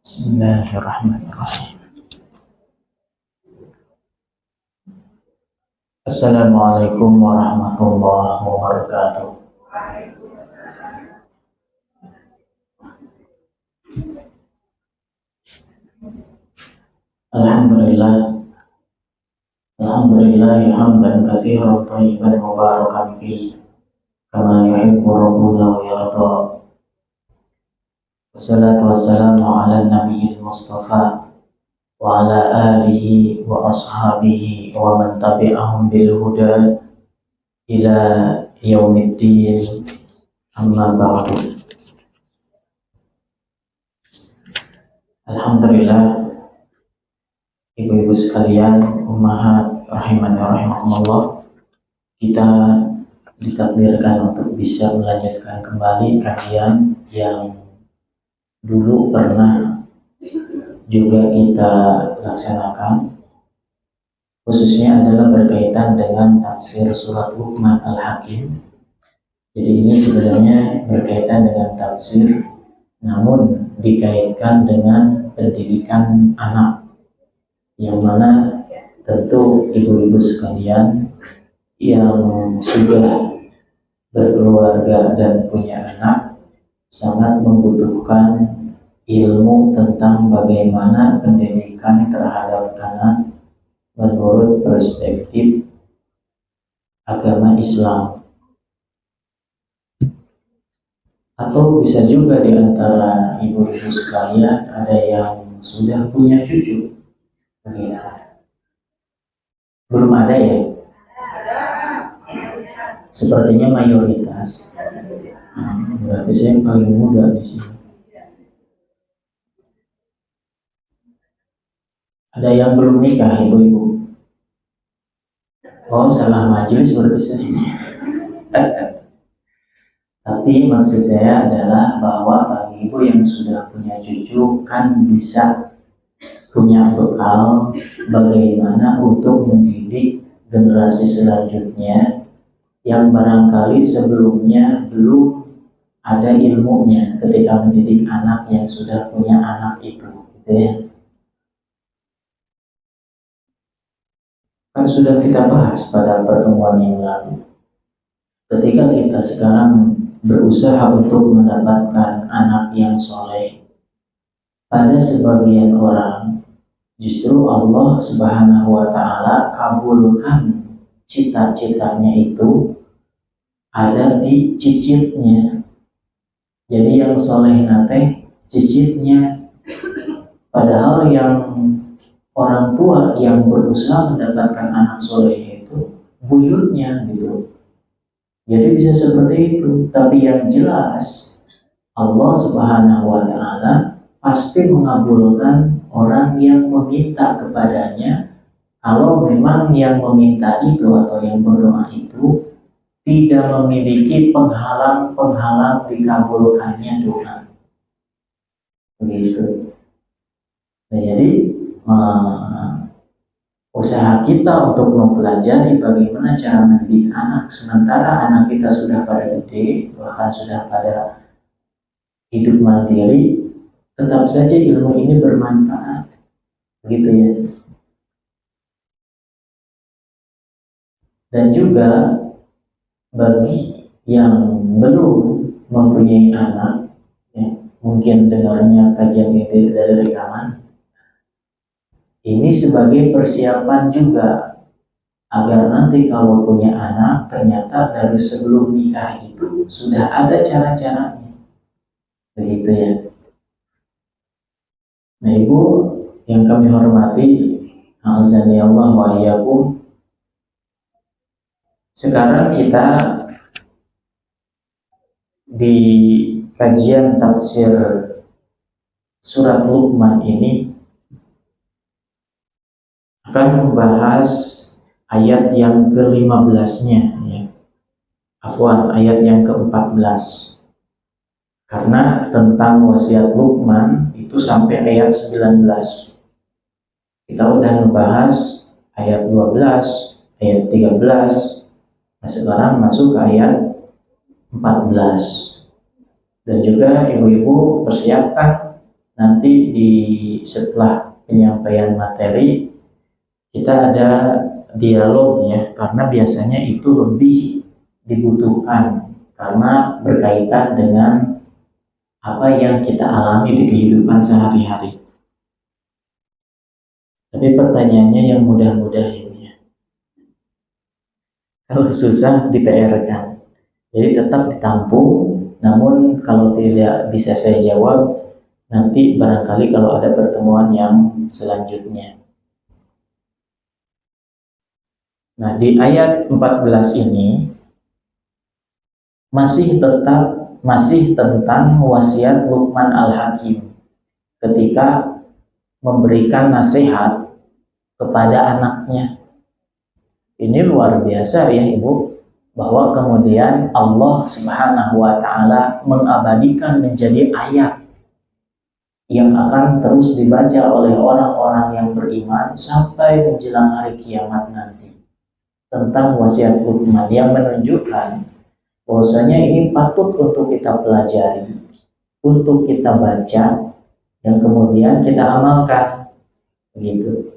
Bismillahirrahmanirrahim. Assalamualaikum warahmatullahi wabarakatuh. Alhamdulillah, Alhamdulillah hamdan katsiran thayyiban mubarakan fihi kama yuhibbu rabbuna wa yarda. Wassalatu wassalamu ala nabiyil mustafa wa ala alihi wa ashabihi wa man tabi'ahum bil huda ila yaumiddin, amma ba'du. Alhamdulillah, ibu-ibu sekalian, ummahat rahimani wa rahimakumullah, kita ditakdirkan untuk bisa melanjutkan kembali kajian yang dulu pernah juga kita laksanakan, khususnya adalah berkaitan dengan tafsir surat Luqman Al-Hakim. Jadi ini sebenarnya berkaitan dengan tafsir, namun dikaitkan dengan pendidikan anak, yang mana tentu ibu-ibu sekalian yang sudah berkeluarga dan punya anak sangat membutuhkan ilmu tentang bagaimana pendidikan terhadap anak menurut perspektif agama Islam. Atau bisa juga di antara ibu-ibu sekalian ada yang sudah punya cucu. Belum ada ya? Sepertinya mayoritas. Berarti saya yang paling muda di sini. Ada yang belum nikah, ibu-ibu? Oh, salah majelis berarti saya. Tapi maksud saya adalah bahwa bagi ibu yang sudah punya cucu kan bisa punya bekal bagaimana untuk mendidik generasi selanjutnya yang barangkali sebelumnya belum ada ilmunya ketika mendidik anak yang sudah punya anak itu, gitu ya. Kan sudah kita bahas pada pertemuan yang lalu. Ketika kita sekarang berusaha untuk mendapatkan anak yang soleh, pada sebagian orang justru Allah Subhanahu wa Ta'ala kabulkan cita-citanya itu ada di cicitnya. Jadi yang soleh nate cicitnya, padahal yang orang tua yang berusaha mendapatkan anak soleh itu buyutnya gitu. Jadi bisa seperti itu. Tapi yang jelas Allah Subhanahu wa Ta'ala pasti mengabulkan orang yang meminta kepadanya, kalau memang yang meminta itu atau yang berdoa itu tidak memiliki penghalang-penghalang dikabulkannya doa. Begitu. Nah, jadi usaha kita untuk mempelajari bagaimana cara mendidik anak sementara anak kita sudah pada gede, bahkan sudah pada hidup mandiri, tetap saja ilmu ini bermanfaat, begitu ya. Dan juga bagi yang belum mempunyai anak, ya, mungkin dengarnya kajian ini dari rekaman, ini sebagai persiapan juga agar nanti kalau punya anak ternyata dari sebelum nikah itu sudah ada cara-caranya, begitu ya. Nah, ibu yang kami hormati, azani Allah wa iyyakum, sekarang kita di kajian tafsir surat Luqman ini akan membahas ayat yang ke-15-nya, ya. Afwan, ayat yang ke-14. Karena tentang wasiat Luqman itu sampai ayat 19. Kita udah ngebahas ayat 12, ayat 13. Nah, sekarang masuk ke ayat 14. Dan juga ibu-ibu persiapkan nanti setelah penyampaian materi kita ada dialog ya, karena biasanya itu lebih dibutuhkan karena berkaitan dengan apa yang kita alami di kehidupan sehari-hari. Tapi pertanyaannya yang mudah-mudah ini ya. Kalau susah di PR-kan. Jadi tetap ditampung, namun kalau tidak bisa saya jawab, nanti barangkali kalau ada pertemuan yang selanjutnya. Nah, di ayat 14 ini masih tentang wasiat Luqman Al-Hakim ketika memberikan nasihat kepada anaknya. Ini luar biasa ya Ibu, bahwa kemudian Allah Subhanahu wa Ta'ala mengabadikan menjadi ayat yang akan terus dibaca oleh orang-orang yang beriman sampai menjelang hari kiamat nanti, tentang wasiat Luqman, yang menunjukkan bahwasanya ini patut untuk kita pelajari, untuk kita baca, dan kemudian kita amalkan. Begitu.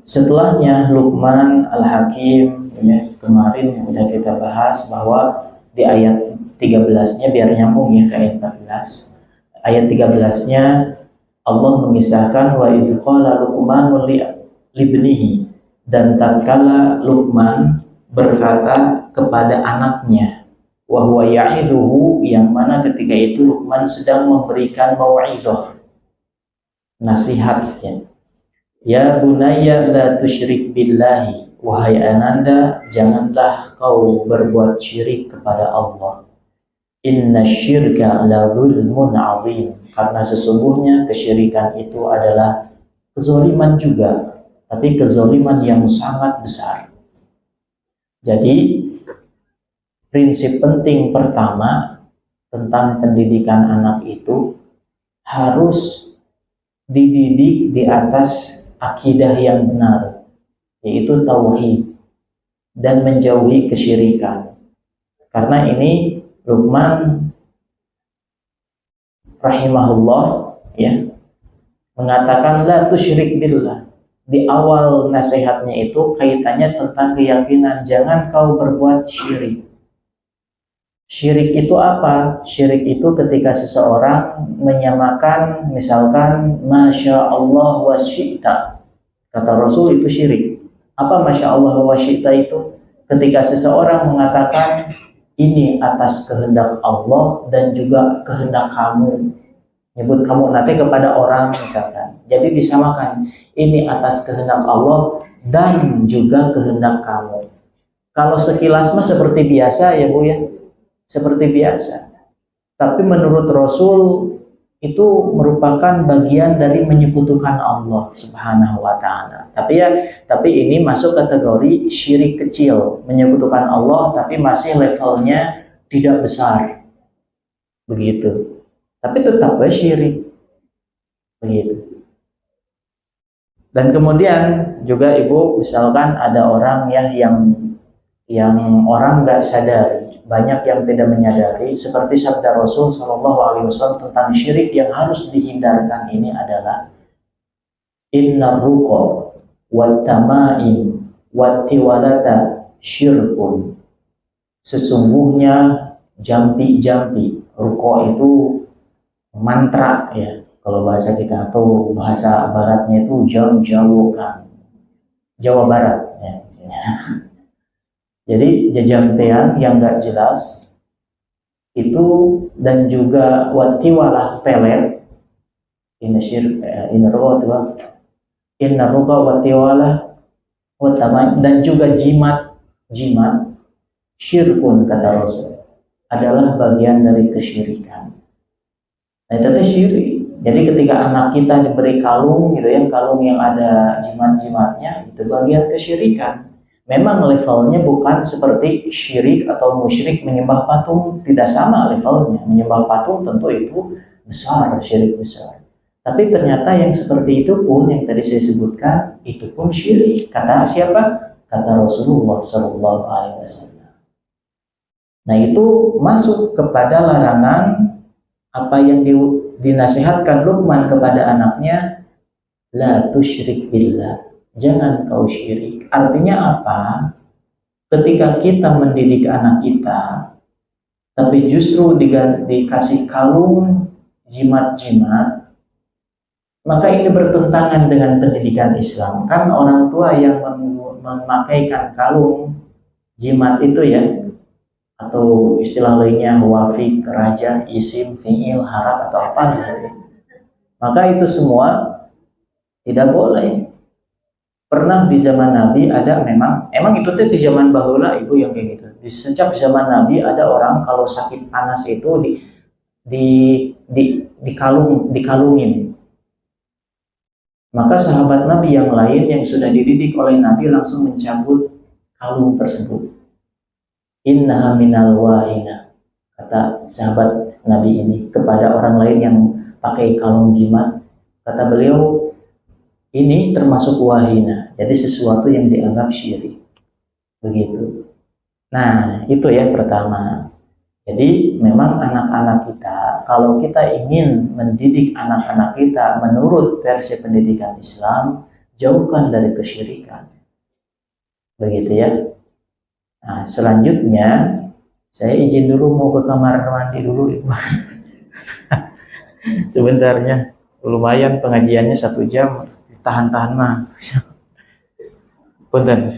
Setelahnya Luqman Al-Hakim ya, kemarin sudah kita bahas bahwa di ayat 13-nya, biar nyambung ya ke ayat 14. Ayat 13-nya Allah mengisahkan wa idz qala Luqman libnihi, dan tatkala Luqman berkata kepada anaknya, wa huwa ya'idhuhu, yang mana ketika itu Luqman sedang memberikan mau'izah, nasihat ya. Ya bunayya la tusyrik billahi, wahai ananda, janganlah kau berbuat syirik kepada Allah. Inna syirka la dzulmun azim, karena sesungguhnya kesyirikan itu adalah kezaliman juga, tapi kezaliman yang sangat besar. Jadi prinsip penting pertama tentang pendidikan anak itu harus dididik di atas akidah yang benar, yaitu tauhid, dan menjauhi kesyirikan. Karena ini Luqman rahimahullah ya mengatakan la tusyrik billah. Di awal nasihatnya itu kaitannya tentang keyakinan, jangan kau berbuat syirik. Syirik itu apa? Syirik itu ketika seseorang menyamakan, misalkan Masya Allah wa syi'ta, kata Rasul, itu syirik. Apa Masya Allah wa syi'ta itu? Ketika seseorang mengatakan ini atas kehendak Allah dan juga kehendak kamu, nyebut kamu nanti kepada orang misalkan, jadi disamakan, ini atas kehendak Allah dan juga kehendak kamu. Kalau sekilas mah seperti biasa ya Bu ya, seperti biasa. Tapi menurut Rasul itu merupakan bagian dari menyekutukan Allah Subhanahu wa Ta'ala. Tapi ini masuk kategori syirik kecil, menyekutukan Allah tapi masih levelnya tidak besar. Begitu. Tapi tetap syirik. Begitu. Dan kemudian juga Ibu, misalkan ada orang ya yang orang nggak sadar, banyak yang tidak menyadari, seperti sabda Rasul Shallallahu Alaihi Wasallam tentang syirik yang harus dihindarkan ini adalah inna ruqa wat tamaim wat tiwalata syirkun. Sesungguhnya jampi-jampi, ruqa itu mantra ya, kalau bahasa kita atau bahasa baratnya itu jam-jawukan, Jawa Barat ya misalnya. Jadi jajampean yang gak jelas itu, dan juga watiwalah pelet, inna ruqa watiwalah watama, dan juga jimat syirkun, kata Rasul, adalah bagian dari kesyirikan. Nah itu syirik. Jadi ketika anak kita diberi kalung gitu ya, kalung yang ada jimat-jimatnya, itu bagian kesyirikan. Memang levelnya bukan seperti syirik atau musyrik menyembah patung, tidak sama levelnya. Menyembah patung tentu itu besar, syirik besar. Tapi ternyata yang seperti itu pun, yang tadi saya sebutkan, itu pun syirik. Kata siapa? Kata Rasulullah Sallallahu Alaihi Wasallam. Nah itu masuk kepada larangan apa yang dinasihatkan Luqman kepada anaknya, la tusyrik billah, jangan kau syirik. Artinya apa? Ketika kita mendidik anak kita, tapi justru dikasih kalung jimat-jimat, maka ini bertentangan dengan pendidikan Islam. Kan orang tua yang memakaikan kalung jimat itu ya, atau istilah lainnya wafiq, raja, isim, fi'il, harap atau apa gitu. Maka itu semua tidak boleh. Pernah di zaman Nabi ada emang itu tuh di zaman bahula ibu yang kayak gitu. Di sejak zaman Nabi ada orang kalau sakit panas itu di, dikalungin. Maka sahabat Nabi yang lain yang sudah dididik oleh Nabi langsung mencabut kalung tersebut. Innaha minal wahina, kata sahabat Nabi ini kepada orang lain yang pakai kalung jimat. Kata beliau, ini termasuk wahina, jadi sesuatu yang dianggap syirik. Begitu. Nah, itu ya pertama. Jadi memang anak-anak kita, kalau kita ingin mendidik anak-anak kita menurut versi pendidikan Islam, jauhkan dari kesyirikan. Begitu ya. Nah, selanjutnya saya izin dulu mau ke kamar mandi dulu Ibu. Sebentarnya. Lumayan pengajiannya 1 jam. Tahan-tahan mah. Punten.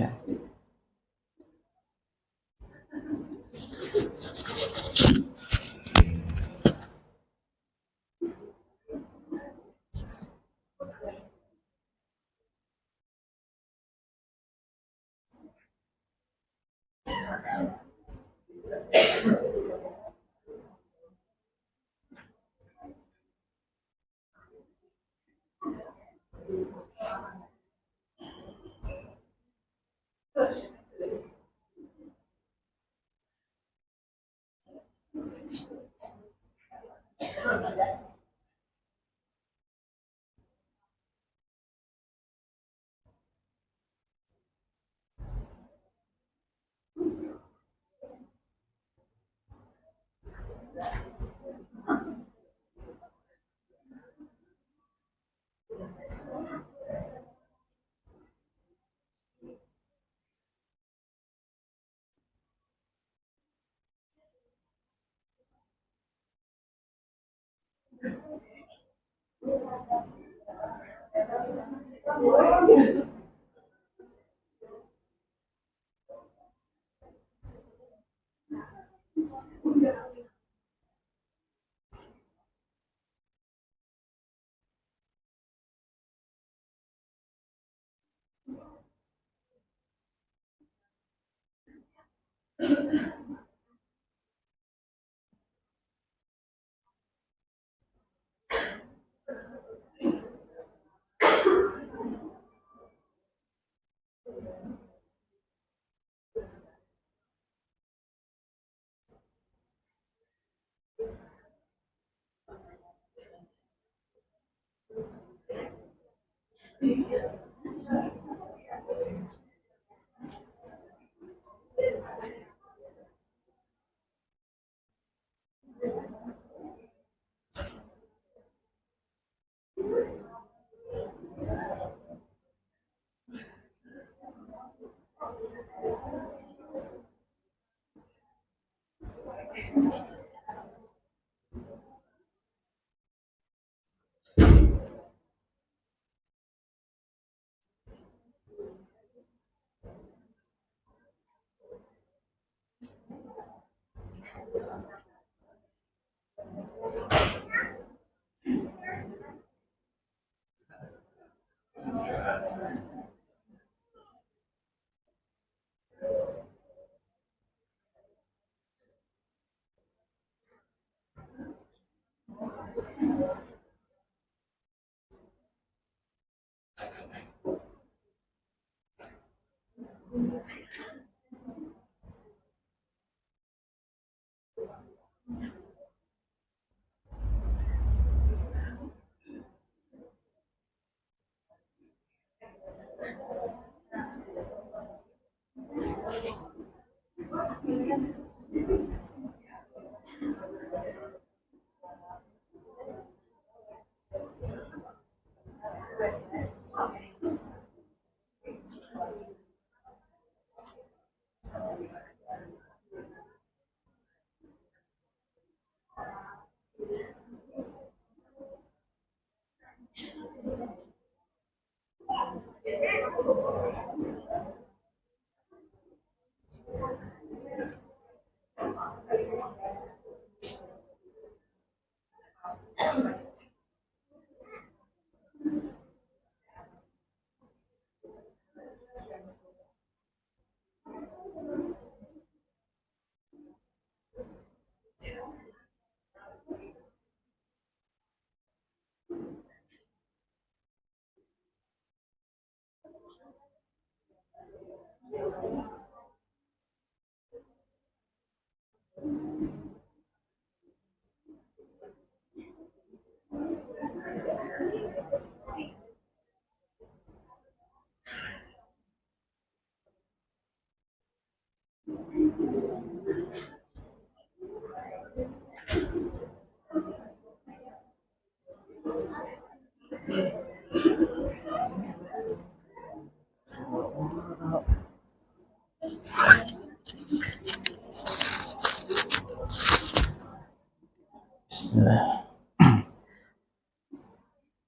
Bismillah.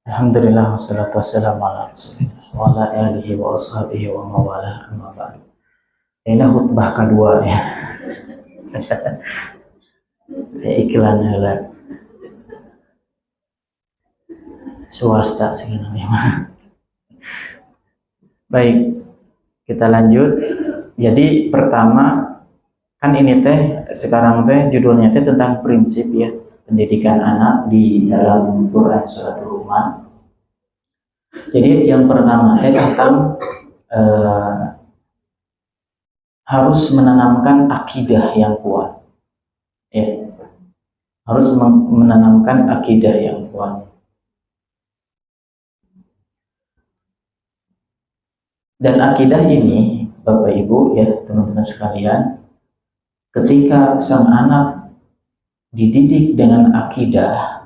Alhamdulillah wassalatu wassalamu ala Rasulillah wa ala alihi wa ashabihi wa mawala amma ba'du. Ini khutbah kedua ya. Iklan heula. Swasta sebenarnya. Baik, kita lanjut. Jadi pertama kan ini sekarang judulnya tentang prinsip ya pendidikan anak di dalam Quran surat Luqman. Jadi yang pertama tentang harus menanamkan akidah yang kuat. Ya. Harus menanamkan akidah yang kuat. Dan akidah ini, Bapak Ibu ya, teman-teman sekalian, ketika sang anak dididik dengan akidah,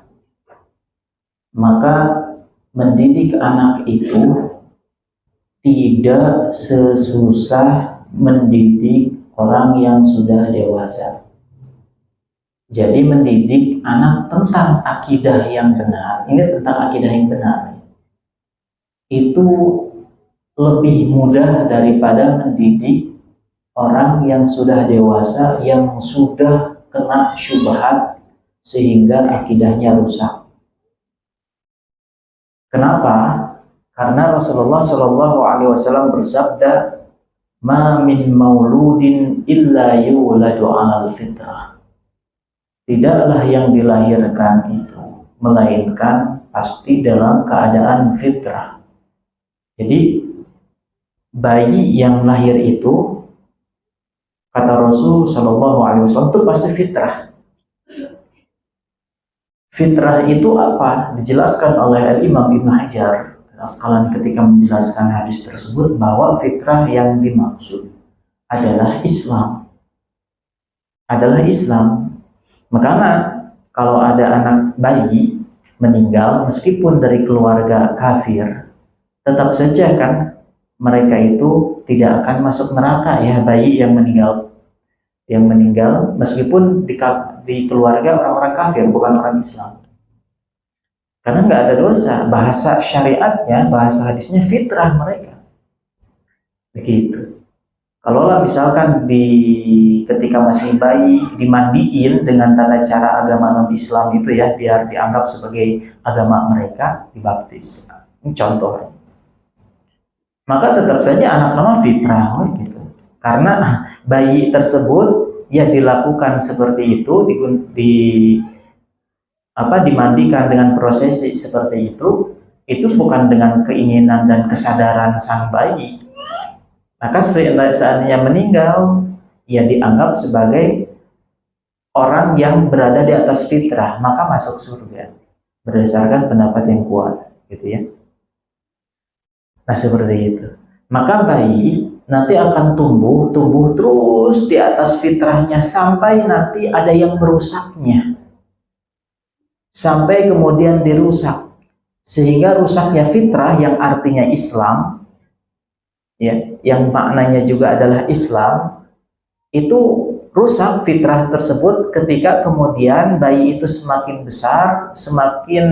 maka mendidik anak itu tidak sesusah mendidik orang yang sudah dewasa. Jadi mendidik anak tentang akidah yang benar, ini tentang akidah yang benar, itu lebih mudah daripada mendidik orang yang sudah dewasa, yang sudah kena syubhat sehingga akidahnya rusak. Kenapa? Karena Rasulullah Shallallahu Alaihi Wasallam bersabda, "Ma min mauludin illa yuladu 'alal fitrah." Tidaklah yang dilahirkan itu melainkan pasti dalam keadaan fitrah. Jadi bayi yang lahir itu, kata Rasul Shallallahu Alaihi Wasallam, itu pasti fitrah. Fitrah itu apa? Dijelaskan oleh Imam Ibn Hajar Al-Asqalani ketika menjelaskan hadis tersebut, bahwa fitrah yang dimaksud adalah Islam. Adalah Islam. Makanya kalau ada anak bayi meninggal meskipun dari keluarga kafir, tetap saja kan mereka itu tidak akan masuk neraka ya, bayi yang meninggal meskipun di keluarga orang-orang kafir, bukan orang Islam, karena nggak ada dosa. Bahasa syariatnya, bahasa hadisnya fitrah mereka begitu. Kalau misalkan ketika masih bayi dimandiin dengan tata cara agama non-Islam itu ya, biar dianggap sebagai agama mereka, dibaptis, ini contoh, maka tetap saja anak nama fitrah gitu. Karena bayi tersebut ya dilakukan seperti itu, dimandikan dengan prosesi seperti itu bukan dengan keinginan dan kesadaran sang bayi. Maka seandainya meninggal, ya dianggap sebagai orang yang berada di atas fitrah, maka masuk surga berdasarkan pendapat yang kuat, gitu ya. Nah seperti itu. Maka bayi nanti akan tumbuh terus di atas fitrahnya sampai nanti ada yang merusaknya, sampai kemudian dirusak, sehingga rusaknya fitrah yang artinya Islam ya, yang maknanya juga adalah Islam, itu rusak fitrah tersebut ketika kemudian bayi itu semakin besar, semakin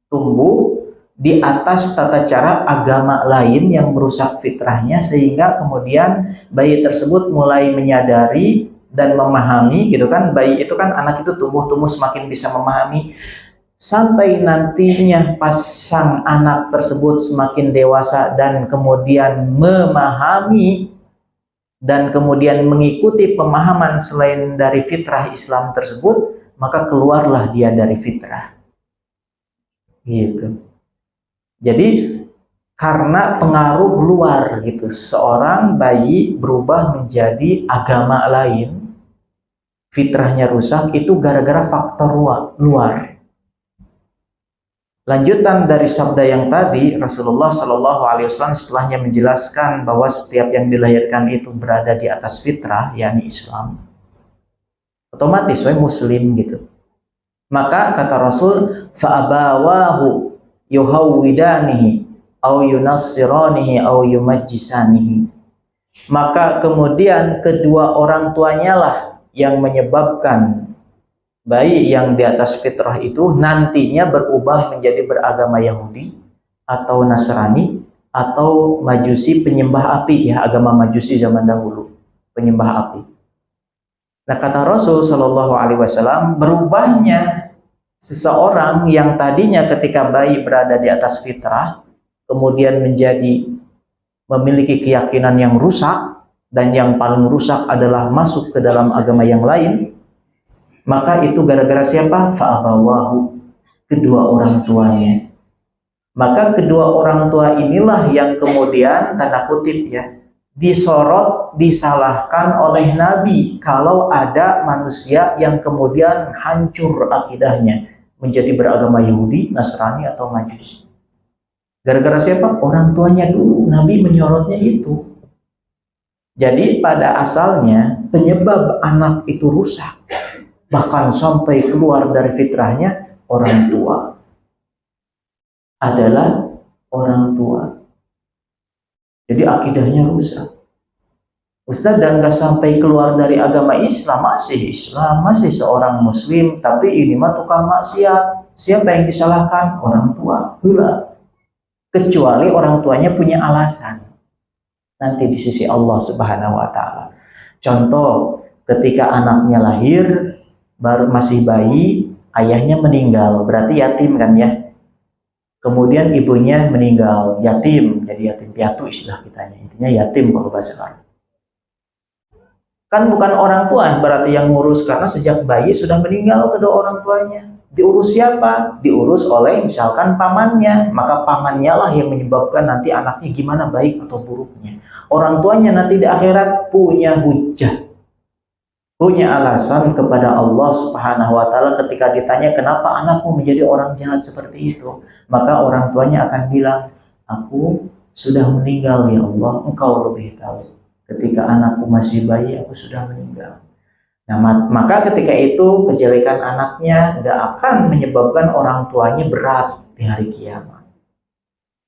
tumbuh, di atas tata cara agama lain yang merusak fitrahnya, sehingga kemudian bayi tersebut mulai menyadari dan memahami gitu kan. Bayi itu kan, anak itu tumbuh semakin bisa memahami, sampai nantinya pas sang anak tersebut semakin dewasa dan kemudian memahami dan kemudian mengikuti pemahaman selain dari fitrah Islam tersebut, maka keluarlah dia dari fitrah gitu. Jadi karena pengaruh luar gitu, seorang bayi berubah menjadi agama lain, fitrahnya rusak, itu gara-gara faktor luar. Lanjutan dari sabda yang tadi, Rasulullah Shallallahu Alaihi Wasallam setelahnya menjelaskan bahwa setiap yang dilahirkan itu berada di atas fitrah, yakni Islam, otomatis Muslim gitu. Maka kata Rasul, fa'abawahu yuhawwidanihi au yunassiranihi au yumajjisanihi. Maka kemudian kedua orang tuanya lah yang menyebabkan bayi yang di atas fitrah itu nantinya berubah menjadi beragama Yahudi atau Nasrani atau Majusi, penyembah api ya, agama Majusi zaman dahulu, penyembah api. Nah, kata Rasul Shallallahu Alaihi Wasallam, berubahnya seseorang yang tadinya ketika bayi berada di atas fitrah, kemudian menjadi memiliki keyakinan yang rusak, dan yang paling rusak adalah masuk ke dalam agama yang lain, maka itu gara-gara siapa? Fa'abawahu, kedua orang tuanya. Maka kedua orang tua inilah yang kemudian, tanda kutip ya, disorot, disalahkan oleh Nabi kalau ada manusia yang kemudian hancur akidahnya menjadi beragama Yahudi, Nasrani atau Majusi. Gara-gara siapa? Orang tuanya dulu. Nabi menyorotnya itu. Jadi pada asalnya penyebab anak itu rusak, bahkan sampai keluar dari fitrahnya, orang tua. Adalah orang tua. Jadi akidahnya rusak. Ustaz, dan nggak sampai keluar dari agama Islam, masih seorang Muslim, tapi ini mah tukang maksiat. Siapa yang disalahkan? Orang tua. Hula. Kecuali orang tuanya punya alasan nanti di sisi Allah Subhanahu wa Ta'ala. Contoh, ketika anaknya lahir, baru masih bayi, ayahnya meninggal, berarti yatim kan ya. Kemudian ibunya meninggal, yatim, jadi yatim piatu istilah kitanya. Intinya yatim kalau bahasa Arab. Kan bukan orang tua berarti yang ngurus, karena sejak bayi sudah meninggal kedua orang tuanya. Diurus siapa? Diurus oleh misalkan pamannya. Maka pamannya lah yang menyebabkan nanti anaknya gimana baik atau buruknya. Orang tuanya nanti di akhirat punya hujah, punya alasan kepada Allah Subhanahu wa Ta'ala ketika ditanya kenapa anakmu menjadi orang jahat seperti itu. Maka orang tuanya akan bilang, aku sudah meninggal ya Allah, engkau lebih tahu. Ketika anakku masih bayi, aku sudah meninggal. Nah, maka ketika itu kejelekan anaknya gak akan menyebabkan orang tuanya berat di hari kiamat.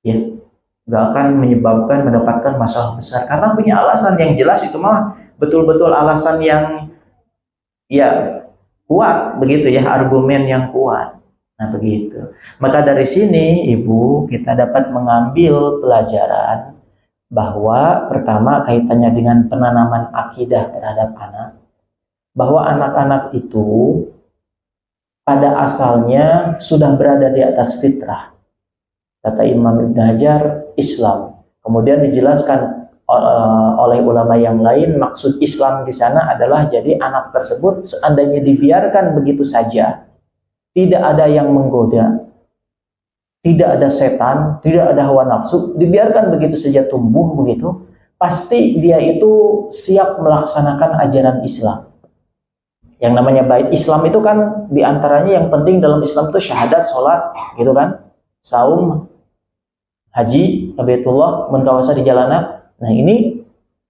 Ya, gak akan menyebabkan mendapatkan masalah besar karena punya alasan yang jelas. Itu mah betul-betul alasan yang ya kuat begitu ya, argumen yang kuat. Nah begitu. Maka dari sini Ibu, kita dapat mengambil pelajaran bahwa pertama kaitannya dengan penanaman akidah terhadap anak, bahwa anak-anak itu pada asalnya sudah berada di atas fitrah. Kata Imam Ibn Hajar, Islam. Kemudian dijelaskan oleh ulama yang lain, maksud Islam di sana adalah jadi anak tersebut seandainya dibiarkan begitu saja, tidak ada yang menggoda, tidak ada setan, tidak ada hawa nafsu, dibiarkan begitu saja tumbuh begitu, pasti dia itu siap melaksanakan ajaran Islam. Yang namanya baik Islam itu kan diantaranya yang penting dalam Islam itu syahadat, sholat, gitu kan, saum, haji, baitullah, menkawasa di jalanan. Nah ini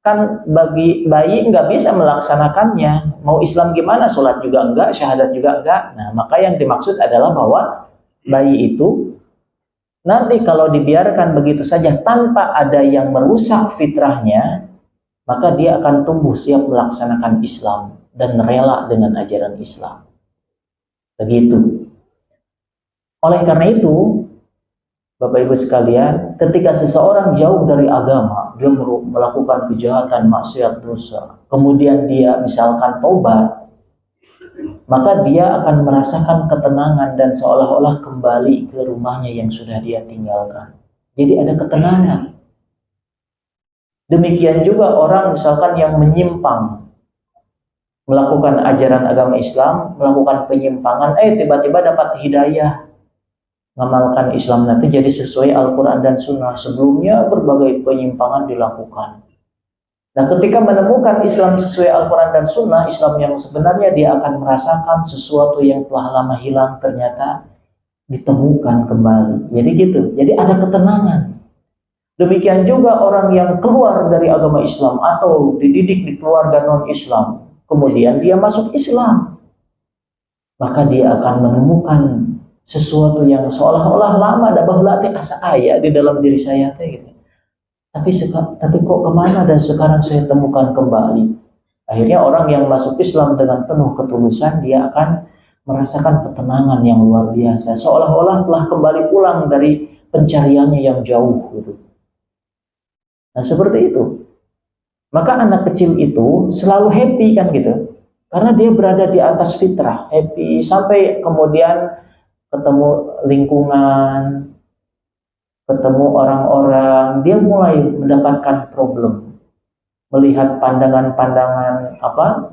kan bagi bayi nggak bisa melaksanakannya. Mau Islam gimana? Sholat juga enggak, syahadat juga enggak. Nah maka yang dimaksud adalah bahwa bayi itu nanti kalau dibiarkan begitu saja tanpa ada yang merusak fitrahnya, maka dia akan tumbuh siap melaksanakan Islam dan rela dengan ajaran Islam. Begitu. Oleh karena itu, Bapak Ibu sekalian, ketika seseorang jauh dari agama, dia melakukan kejahatan, maksiat, dosa, kemudian dia misalkan tobat, maka dia akan merasakan ketenangan dan seolah-olah kembali ke rumahnya yang sudah dia tinggalkan. Jadi ada ketenangan. Demikian juga orang misalkan yang menyimpang, melakukan ajaran agama Islam, melakukan penyimpangan, tiba-tiba dapat hidayah, mengamalkan Islam nanti jadi sesuai Al-Quran dan Sunnah. Sebelumnya berbagai penyimpangan dilakukan. Nah, ketika menemukan Islam sesuai Al-Quran dan Sunnah, Islam yang sebenarnya, dia akan merasakan sesuatu yang telah lama hilang ternyata ditemukan kembali. Jadi gitu. Jadi ada ketenangan. Demikian juga orang yang keluar dari agama Islam atau dididik di keluarga non-Islam, kemudian dia masuk Islam, maka dia akan menemukan sesuatu yang seolah-olah lama ada baheula teh asa aya di dalam diri saya teh gitu. Tapi kok kemana dan sekarang saya temukan kembali. Akhirnya orang yang masuk Islam dengan penuh ketulusan, dia akan merasakan ketenangan yang luar biasa, seolah-olah telah kembali pulang dari pencariannya yang jauh gitu. Nah, seperti itu. Maka anak kecil itu selalu happy kan gitu, karena dia berada di atas fitrah, happy sampai kemudian ketemu lingkungan, ketemu orang-orang, dia mulai mendapatkan problem. Melihat pandangan-pandangan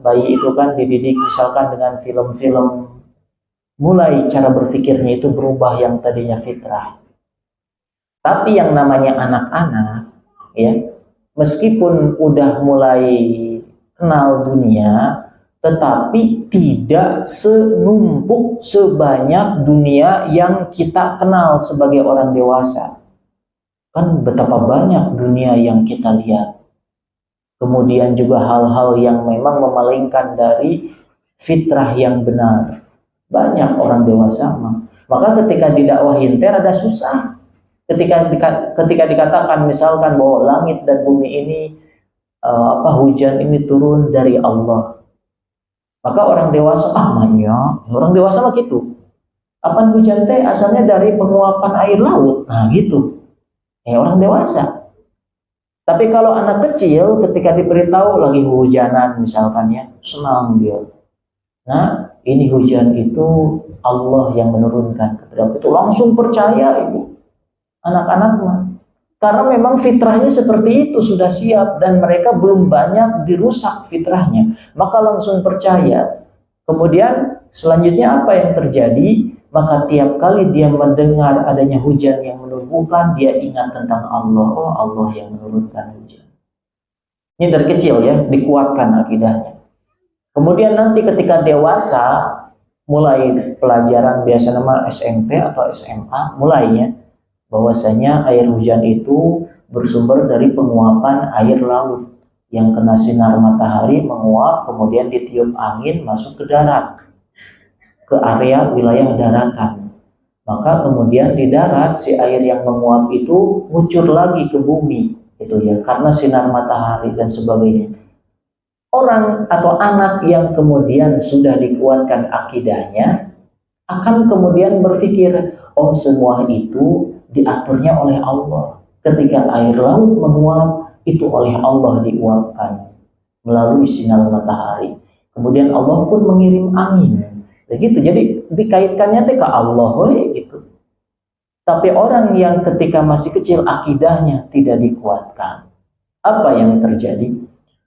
bayi itu kan dididik misalkan dengan film-film, mulai cara berpikirnya itu berubah yang tadinya fitrah. Tapi yang namanya anak-anak, ya, meskipun udah mulai kenal dunia, tetapi tidak senumpuk sebanyak dunia yang kita kenal sebagai orang dewasa. Kan betapa banyak dunia yang kita lihat. Kemudian juga hal-hal yang memang memalingkan dari fitrah yang benar. Banyak orang dewasa. Maka ketika didakwahin teh rada susah. Ketika dikatakan misalkan bahwa langit dan bumi ini hujan ini turun dari Allah. Maka orang dewasa, orang dewasa mah gitu. Apaan hujan teh asalnya dari penguapan air laut. Nah gitu. Orang dewasa. Tapi kalau anak kecil ketika diberitahu lagi hujanan misalkan ya, senang dia. Nah, ini hujan itu Allah yang menurunkan. Ketika itu langsung percaya ibu. Anak-anak mah. Karena memang fitrahnya seperti itu, sudah siap, dan mereka belum banyak dirusak fitrahnya, maka langsung percaya. Kemudian selanjutnya apa yang terjadi? Maka tiap kali dia mendengar adanya hujan yang menumbuhkan, dia ingat tentang Allah. Oh, Allah yang menurunkan hujan. Ini dari kecil ya, dikuatkan akidahnya. Kemudian nanti ketika dewasa, mulai pelajaran biasa nama SMP atau SMA, mulainya bahwasanya air hujan itu bersumber dari penguapan air laut yang kena sinar matahari menguap, kemudian ditiup angin masuk ke darat, ke area wilayah daratan. Maka kemudian di darat si air yang menguap itu ngucur lagi ke bumi, itu ya, karena sinar matahari dan sebagainya. Orang atau anak yang kemudian sudah dikuatkan akidahnya akan kemudian berpikir, oh semua itu diaturnya oleh Allah. Ketika air laut menguap, itu oleh Allah diuapkan melalui sinar matahari. Kemudian Allah pun mengirim angin. Begitu. Jadi dikaitkannya ke Allah gitu. Tapi orang yang ketika masih kecil akidahnya tidak dikuatkan, apa yang terjadi?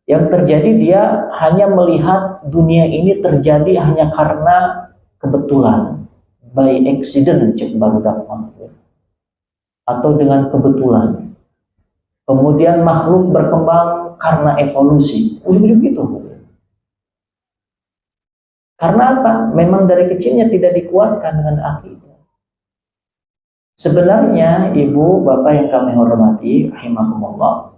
Yang terjadi dia hanya melihat dunia ini terjadi hanya karena kebetulan, by accident cek baru dapat, atau dengan kebetulan. Kemudian makhluk berkembang karena evolusi. Begitu. Karena apa? Memang dari kecilnya tidak dikuatkan dengan akidah. Sebenarnya ibu bapak yang kami hormati, rahimakumullah,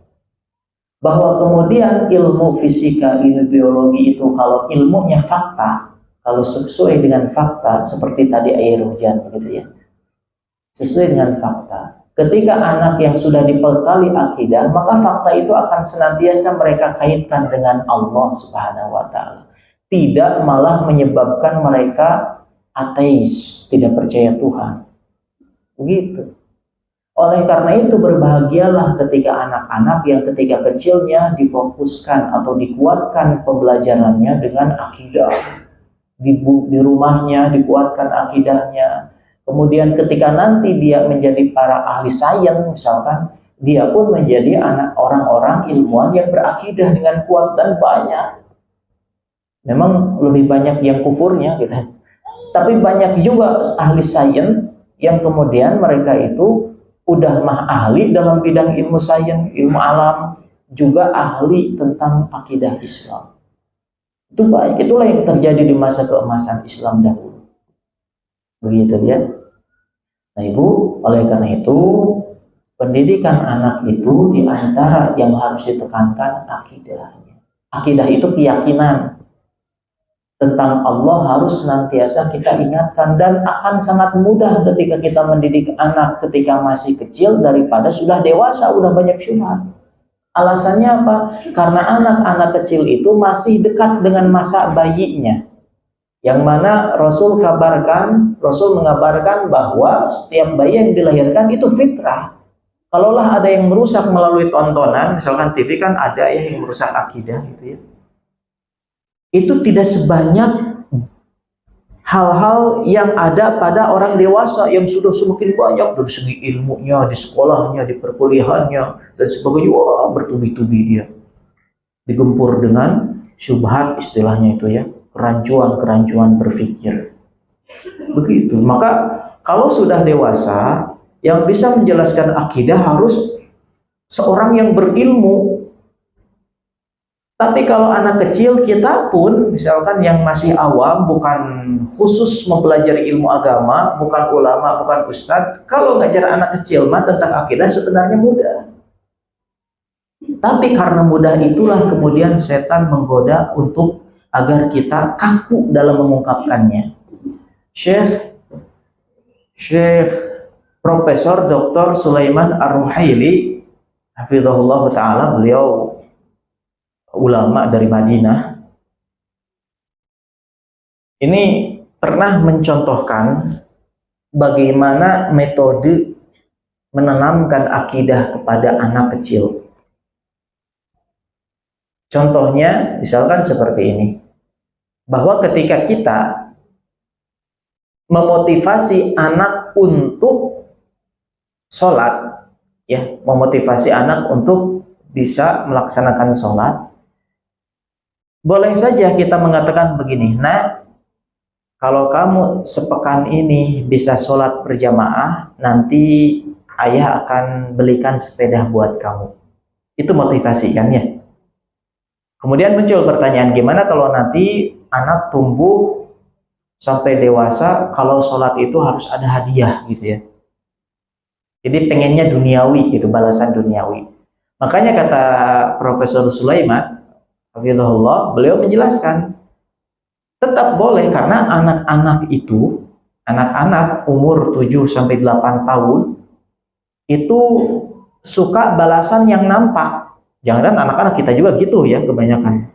bahwa kemudian ilmu fisika, ilmu biologi itu kalau ilmunya fakta, kalau sesuai dengan fakta seperti tadi air hujan begitu ya, sesuai dengan fakta. Ketika anak yang sudah dibekali akidah, maka fakta itu akan senantiasa mereka kaitkan dengan Allah Subhanahu wa Ta'ala. Tidak malah menyebabkan mereka ateis, tidak percaya Tuhan. Begitu. Oleh karena itu berbahagialah ketika anak-anak yang ketika kecilnya difokuskan atau dikuatkan pembelajarannya dengan akidah. Di rumahnya dikuatkan akidahnya. Kemudian ketika nanti dia menjadi para ahli sains misalkan, dia pun menjadi anak orang-orang ilmuwan yang berakidah dengan kuat dan banyak. Memang lebih banyak yang kufurnya gitu. Tapi banyak juga ahli sains yang kemudian mereka itu udah mah ahli dalam bidang ilmu sains, ilmu alam, juga ahli tentang akidah Islam. Itu baik, itulah yang terjadi di masa keemasan Islam dahulu. Begitu ya. Nah Ibu, oleh karena itu pendidikan anak itu diantara yang harus ditekankan akidahnya. Akidah itu keyakinan tentang Allah harus senantiasa kita ingatkan, dan akan sangat mudah ketika kita mendidik anak ketika masih kecil daripada sudah dewasa, udah banyak syubhat. Alasannya apa? Karena anak-anak kecil itu masih dekat dengan masa bayinya, yang mana Rasul mengabarkan bahwa setiap bayi yang dilahirkan itu fitrah. Kalaulah ada yang merusak melalui tontonan, misalkan TV kan ada ya yang merusak akidah gitu ya. Itu tidak sebanyak hal-hal yang ada pada orang dewasa yang sudah semakin banyak dari segi ilmunya, di sekolahnya, di perkuliahannya, dan sebagainya. Wah, bertubi-tubi dia. Digempur dengan syubhat istilahnya itu ya, kerancuan-kerancuan berpikir. Begitu. Maka kalau sudah dewasa, yang bisa menjelaskan akidah harus seorang yang berilmu. Tapi kalau anak kecil, kita pun misalkan yang masih awam, bukan khusus mempelajari ilmu agama, bukan ulama, bukan ustadz, kalau ngajar anak kecil mah tentang akidah sebenarnya mudah. Tapi karena mudah itulah kemudian setan menggoda untuk agar kita kaku dalam mengungkapkannya. Syekh Profesor Dr. Sulaiman Ar-Ruhaili hafizahullah ta'ala, beliau ulama dari Madinah, ini pernah mencontohkan bagaimana metode menanamkan akidah kepada anak kecil. Contohnya misalkan seperti ini, bahwa ketika kita memotivasi anak untuk sholat, ya, memotivasi anak untuk bisa melaksanakan sholat, boleh saja kita mengatakan begini, nah, kalau kamu sepekan ini bisa sholat berjamaah, nanti ayah akan belikan sepeda buat kamu. Itu motivasi kan ya. Kemudian muncul pertanyaan, gimana kalau nanti anak tumbuh sampai dewasa, kalau sholat itu harus ada hadiah gitu ya. Jadi pengennya duniawi gitu, balasan duniawi. Makanya kata Profesor Sulaiman hafizahullah, beliau menjelaskan tetap boleh, karena anak-anak itu, anak-anak umur 7 sampai 8 tahun itu suka balasan yang nampak. Jangan anak-anak kita juga gitu ya kebanyakan.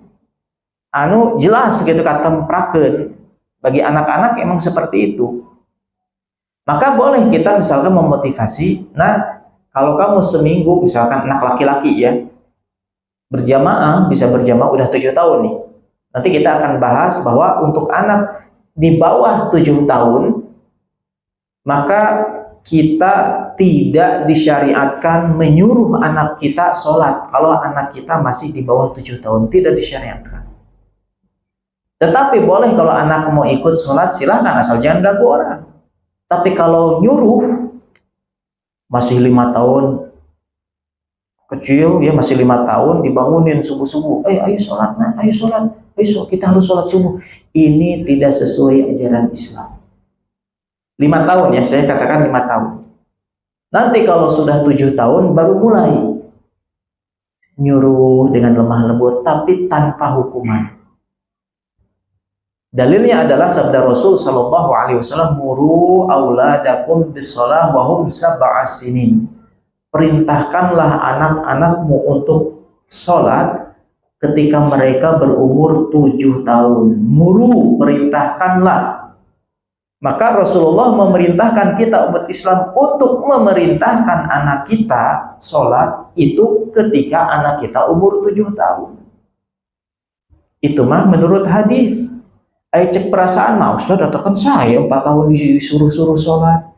Jelas gitu kata prakeun. Bagi anak-anak emang seperti itu. Maka boleh kita misalkan memotivasi, nah kalau kamu seminggu misalkan anak laki-laki ya, bisa berjamaah udah 7 tahun nih. Nanti kita akan bahas bahwa untuk anak di bawah 7 tahun, maka kita tidak disyariatkan menyuruh anak kita sholat. Kalau anak kita masih di bawah 7 tahun, tidak disyariatkan. Tetapi boleh kalau anak mau ikut sholat, silahkan, asal jangan ganggu orang. Tapi kalau nyuruh, masih 5 tahun, kecil ya, masih 5 tahun, dibangunin subuh-subuh, ayo sholat, nah, ayo sholat, kita harus sholat subuh. Ini tidak sesuai ajaran Islam. 5 tahun ya, saya katakan 5 tahun. Nanti kalau sudah 7 tahun baru mulai nyuruh dengan lemah lembut, tapi tanpa hukuman. Dalilnya adalah sabda Rasul sallallahu alaihi wasallam, muru auladakum bis-shalah wa hum sab'a sinin. Perintahkanlah anak-anakmu untuk sholat ketika mereka berumur 7 tahun. Muru, perintahkanlah. Maka Rasulullah memerintahkan kita umat Islam untuk memerintahkan anak kita sholat itu ketika anak kita umur 7 tahun. Itu mah menurut hadis. Ayo cek perasaan mah Ustaz, katakan saya 4 tahun disuruh-suruh sholat.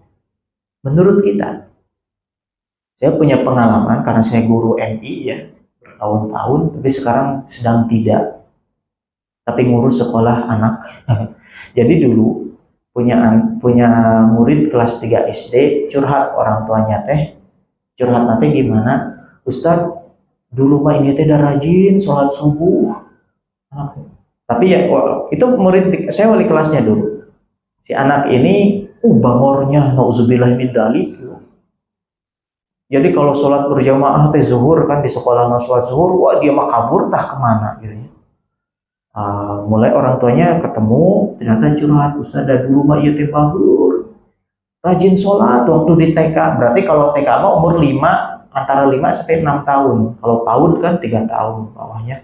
Menurut kita. Saya punya pengalaman karena saya guru MI ya, bertahun-tahun, tapi sekarang sedang tidak. Tapi ngurus sekolah anak. Jadi dulu punya murid kelas 3 SD curhat orang tuanya curhat nanti gimana Ustadz dulu mah ini teh udah rajin sholat subuh tapi ya itu murid saya wali kelasnya dulu si anak ini bangornya nauzubillah min dzalik. Jadi kalau sholat berjamaah teh zuhur kan di sekolah mah sholat zuhur, wah dia mah kabur tah kemana gitu ya. Mulai orang tuanya ketemu, ternyata curhat, Ustaz dulu mah ieu teh bagur. Rajin sholat waktu di TK. Berarti kalau TK mah umur 5, antara 5 sampai 6 tahun. Kalau PAUD kan 3 tahun bawahnya.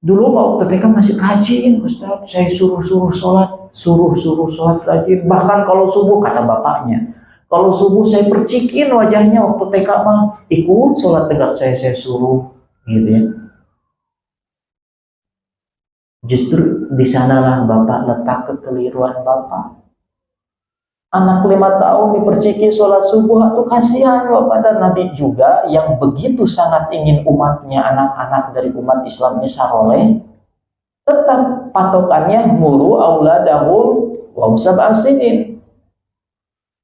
Dulu mah waktu TK masih rajin, Ustaz. Saya suruh-suruh sholat rajin. Bahkan kalau subuh kata bapaknya, kalau subuh saya percikin wajahnya waktu TK mah ikut sholat tegak saya suruh gitu ya. Justru di sanalah Bapak letak kekeliruan Bapak. Anak 5 tahun diperciki sholat subuh, itu kasihan Bapak. Dan Nabi juga yang begitu sangat ingin umatnya, anak-anak dari umat Islam ini saroleh, tetap patokannya muru auladahum wa sab'a sinin.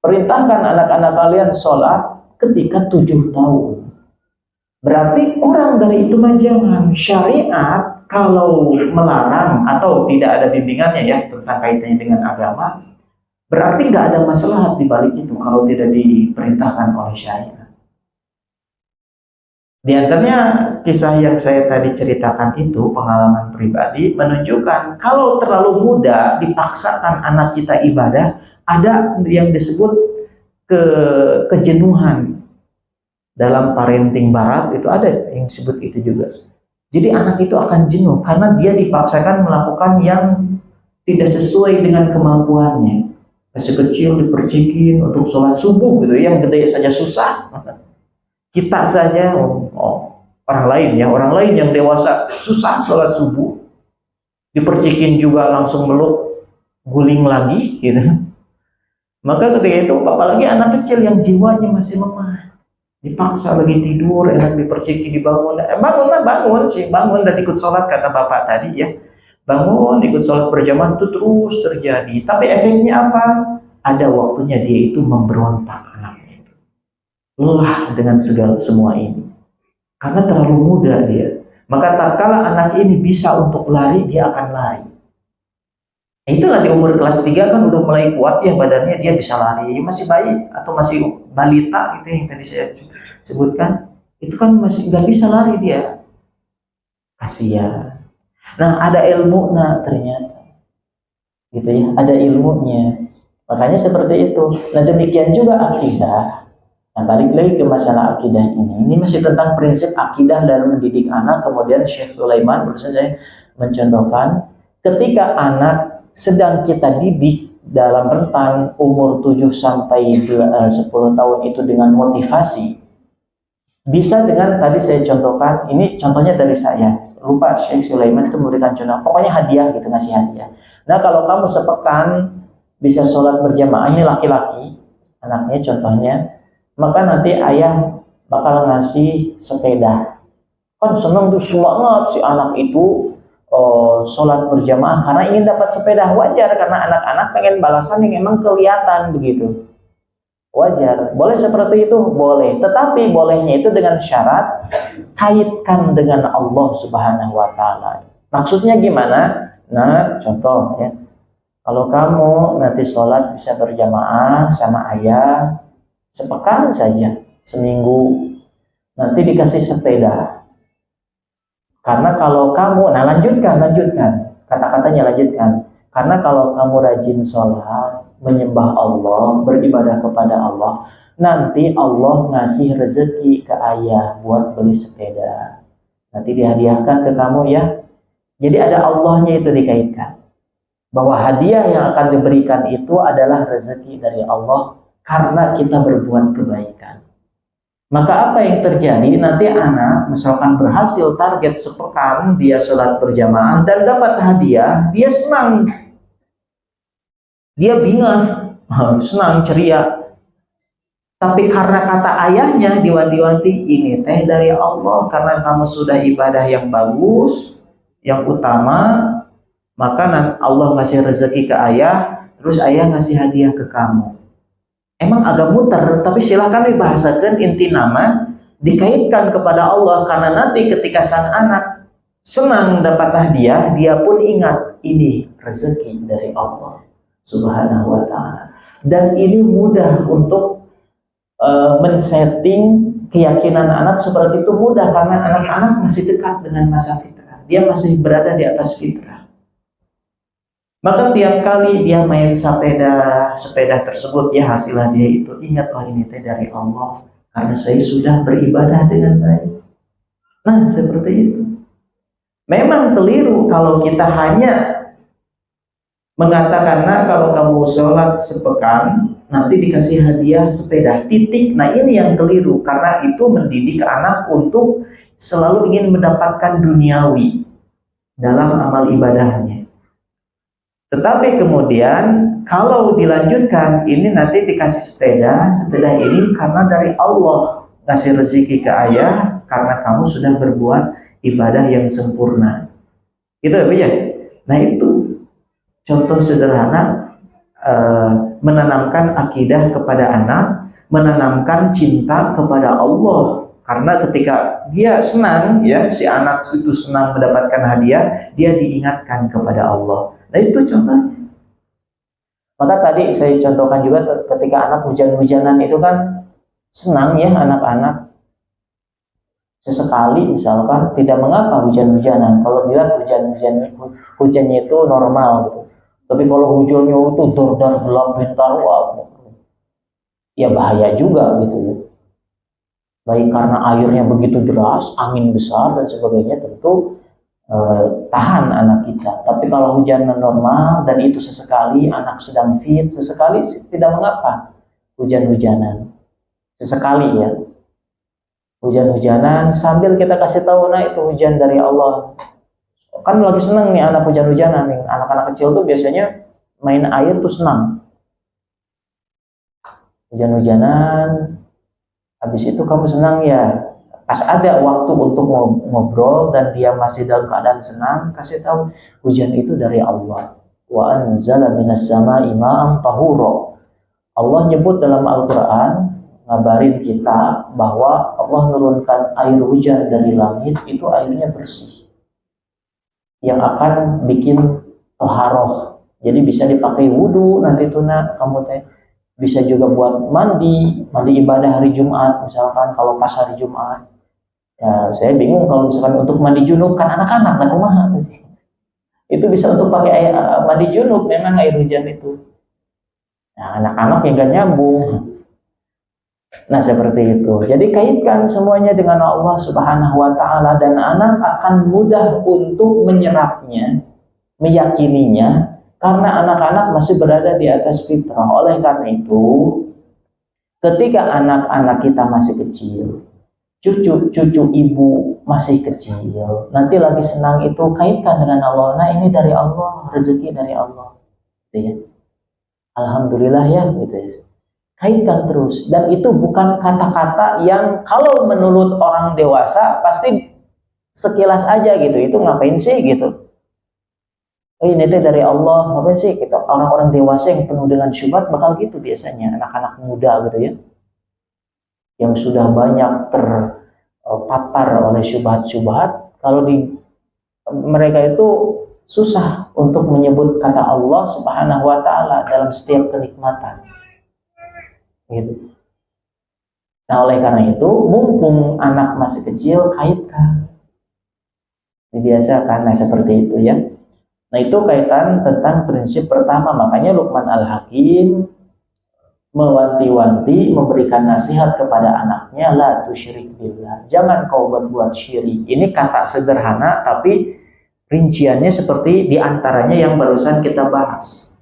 Perintahkan anak-anak kalian sholat ketika 7 tahun. Berarti kurang dari itu mah jangan. Syariat kalau melarang atau tidak ada bimbingannya ya tentang kaitannya dengan agama, berarti nggak ada masalah di balik itu kalau tidak diperintahkan oleh syariat. Di antaranya kisah yang saya tadi ceritakan itu pengalaman pribadi menunjukkan kalau terlalu muda dipaksakan anak kita ibadah, ada yang disebut kejenuhan. Dalam parenting barat itu ada yang disebut itu juga. Jadi anak itu akan jenuh karena dia dipaksakan melakukan yang tidak sesuai dengan kemampuannya. Masih kecil dipercikin untuk sholat subuh gitu, yang gede saja susah. Kita saja, orang lain yang dewasa susah sholat subuh, dipercikin juga langsung meluk, guling lagi gitu. Maka ketika itu apalagi anak kecil yang jiwanya masih lemah, dipaksa lagi tidur, enak diperciki, dibangun, bangun dan ikut sholat kata bapak tadi ya, bangun ikut sholat berjamaah itu terus terjadi. Tapi efeknya apa? Ada waktunya dia itu memberontak anaknya itu, lelah dengan semua ini karena terlalu muda dia. Maka tatkala anak ini bisa untuk lari, dia akan lari. Itulah di umur kelas 3 kan udah mulai kuat ya badannya, dia bisa lari. Masih bayi atau masih balita itu yang tadi saya sebutkan, itu kan masih nggak bisa lari dia, kasihan. Nah ada ilmu ternyata gitu ya, ada ilmunya, makanya seperti itu. Nah demikian juga akidah. Nah balik lagi ke masalah akidah ini masih tentang prinsip akidah dalam mendidik anak. Kemudian Syekh Sulaiman berusaha saya mencontohkan ketika anak sedang kita didik dalam rentan umur 7 sampai 10 tahun itu dengan motivasi, bisa dengan tadi saya contohkan, ini contohnya dari saya, lupa Syekh Sulaiman itu memberikan contoh, pokoknya hadiah gitu, ngasih hadiah. Nah kalau kamu sepekan bisa sholat berjamaah, ini laki-laki anaknya contohnya, maka nanti ayah bakal ngasih sepeda. Kan seneng tuh, semangat si anak itu sholat berjamaah karena ingin dapat sepeda. Wajar karena anak-anak pengen balasan yang emang kelihatan begitu, wajar, boleh seperti itu, boleh. Tetapi bolehnya itu dengan syarat kaitkan dengan Allah Subhanahu wa Ta'ala. Maksudnya gimana? Nah contoh ya, kalau kamu nanti sholat bisa berjamaah sama ayah sepekan saja, seminggu, nanti dikasih sepeda. Karena kalau kamu, nah lanjutkan, kata-katanya lanjutkan. Karena kalau kamu rajin sholat, menyembah Allah, beribadah kepada Allah, nanti Allah ngasih rezeki ke ayah buat beli sepeda. Nanti dihadiahkan ke kamu ya. Jadi ada Allahnya itu dikaitkan. bahwa hadiah yang akan diberikan itu adalah rezeki dari Allah karena kita berbuat kebaikan. Maka apa yang terjadi nanti anak misalkan berhasil target sepekan dia sholat berjamaah dan dapat hadiah, dia senang, dia bingung, senang, ceria. Tapi karena kata ayahnya diwanti-wanti, ini teh dari Allah karena kamu sudah ibadah yang bagus, yang utama, maka Allah ngasih rezeki ke ayah, terus ayah ngasih hadiah ke kamu. Emang agak muter, tapi silahkan dibahasakan inti nama, dikaitkan kepada Allah, karena nanti ketika sang anak senang dapat hadiah, dia pun ingat, ini rezeki dari Allah Subhanahu wa ta'ala. Dan ini mudah untuk men-setting keyakinan anak seperti itu mudah, karena anak-anak masih dekat dengan masa fitrah. Dia masih berada di atas fitrah. Maka tiap kali dia main sepeda tersebut ya hasil hadiah itu, ingat, oh ini teh dari Allah karena saya sudah beribadah dengan baik. Nah seperti itu. Memang keliru kalau kita hanya mengatakan, nah kalau kamu sholat sepekan nanti dikasih hadiah sepeda, titik. Nah ini yang keliru, karena itu mendidik anak untuk selalu ingin mendapatkan duniawi dalam amal ibadahnya. Tetapi kemudian kalau dilanjutkan, ini nanti dikasih sepeda ini karena dari Allah, ngasih rezeki ke ayah karena kamu sudah berbuat ibadah yang sempurna. Itu ya. Nah itu contoh sederhana menanamkan akidah kepada anak, menanamkan cinta kepada Allah. Karena ketika dia senang, ya si anak itu senang mendapatkan hadiah, dia diingatkan kepada Allah. Nah itu contohnya. Maka tadi saya contohkan juga ketika anak hujan-hujanan itu kan senang ya anak-anak. Sesekali misalkan tidak mengapa hujan-hujanan. Kalau dilihat hujannya itu normal gitu. Tapi kalau hujannya itu dor-dor gelap bentar, ya bahaya juga gitu ya. Baik karena airnya begitu deras, angin besar dan sebagainya, tentu tahan anak kita. Tapi kalau hujan normal dan itu sesekali, anak sedang fit, sesekali tidak mengapa hujan-hujanan. Sesekali ya. Hujan-hujanan sambil kita kasih tahu, nah itu hujan dari Allah. Kan lagi senang nih anak hujan-hujanan nih. Anak-anak kecil tuh biasanya main air tuh senang. Hujan-hujanan, habis itu kamu senang ya. Pas ada waktu untuk ngobrol dan dia masih dalam keadaan senang, kasih tahu hujan itu dari Allah. Wa anzala minas sama'i ma'an tahura. Allah nyebut dalam Al-Qur'an, ngabarin kita bahwa Allah menurunkan air hujan dari langit, itu airnya bersih, yang akan bikin toharoh. Jadi bisa dipakai wudhu nanti tuna kamu teh. Bisa juga buat mandi ibadah hari Jumat misalkan, kalau pas hari Jumat. Ya, saya bingung kalau misalkan untuk mandi junub kan anak-anak dan kumaha sih. Itu bisa untuk pakai air mandi junub memang air hujan itu. Nah, anak-anak yang gak nyambung. Nah, seperti itu. Jadi kaitkan semuanya dengan Allah Subhanahu wa ta'ala dan anak akan mudah untuk menyerapnya, meyakininya, karena anak-anak masih berada di atas fitrah. Oleh karena itu, ketika anak-anak kita masih kecil, cucu ibu masih kecil, nanti lagi senang itu kaitkan dengan Allah. Nah ini dari Allah, rezeki dari Allah, gitu ya. Alhamdulillah ya, gitu ya. Kaitkan terus, dan itu bukan kata-kata yang kalau menurut orang dewasa pasti sekilas aja gitu. Itu ngapain sih gitu? Ini teh dari Allah, ngapain sih? Gitu. Orang-orang dewasa yang penuh dengan syubhat bakal gitu biasanya, anak-anak muda gitu ya, yang sudah banyak terpapar oleh syubhat-syubhat, kalau mereka itu susah untuk menyebut kata Allah Subhanahu wa ta'ala dalam setiap kenikmatan. Gitu. Nah, oleh karena itu, mumpung anak masih kecil, kaitkan. Dibiasakan, nah seperti itu ya. Nah, itu kaitan tentang prinsip pertama, makanya Luqman Al-Hakim mewanti-wanti, memberikan nasihat kepada anaknya, la tusyrik billah, jangan kau berbuat syirik. Ini kata sederhana tapi Rinciannya seperti diantaranya yang barusan kita bahas.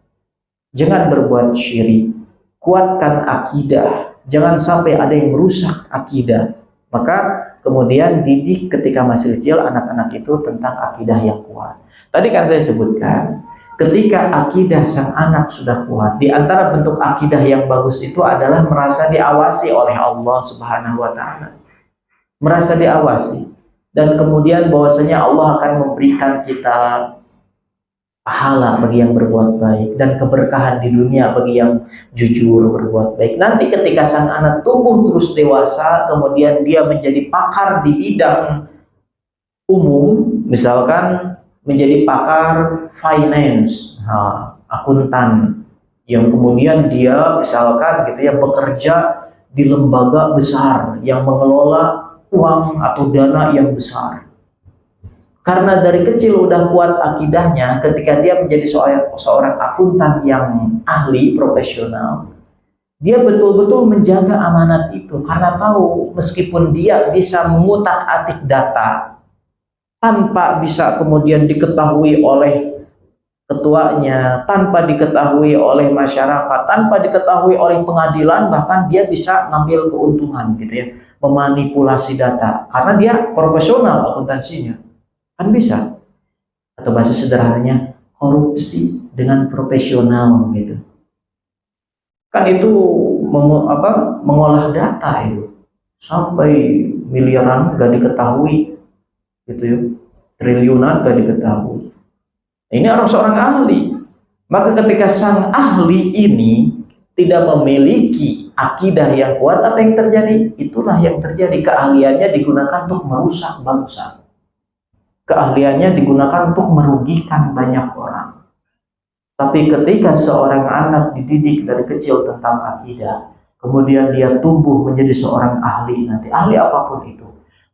Jangan berbuat syirik, kuatkan akidah, jangan sampai ada yang merusak akidah. Maka kemudian didik ketika masih kecil anak-anak itu tentang akidah yang kuat. Tadi kan saya sebutkan, ketika akidah sang anak sudah kuat, di antara bentuk akidah yang bagus itu adalah merasa diawasi oleh Allah Subhanahu wa taala. Merasa diawasi, dan kemudian bahwasanya Allah akan memberikan kita pahala bagi yang berbuat baik dan keberkahan di dunia bagi yang jujur berbuat baik. Nanti ketika sang anak tumbuh terus dewasa, kemudian dia menjadi pakar di bidang umum, misalkan menjadi pakar finance, akuntan, yang kemudian dia misalkan gitu ya bekerja di lembaga besar yang mengelola uang atau dana yang besar. Karena dari kecil udah kuat akidahnya, ketika dia menjadi seorang akuntan yang ahli, profesional, dia betul-betul menjaga amanat itu. Karena tahu meskipun dia bisa mengutak-atik data tanpa bisa kemudian diketahui oleh ketuanya, tanpa diketahui oleh masyarakat, tanpa diketahui oleh pengadilan, bahkan dia bisa ngambil keuntungan gitu ya, memanipulasi data karena dia profesional akuntansinya, kan bisa. Atau bahasa sederhananya korupsi dengan profesional gitu, kan itu mengolah data itu sampai miliaran gak diketahui gitu ya, triliunan gak diketahui. Ini harus seorang ahli. Maka ketika sang ahli ini tidak memiliki akidah yang kuat, apa yang terjadi? Itulah yang terjadi. Keahliannya digunakan untuk merusak bangsa. Keahliannya digunakan untuk merugikan banyak orang. Tapi ketika seorang anak dididik dari kecil tentang akidah, kemudian dia tumbuh menjadi seorang ahli, nanti ahli apapun itu,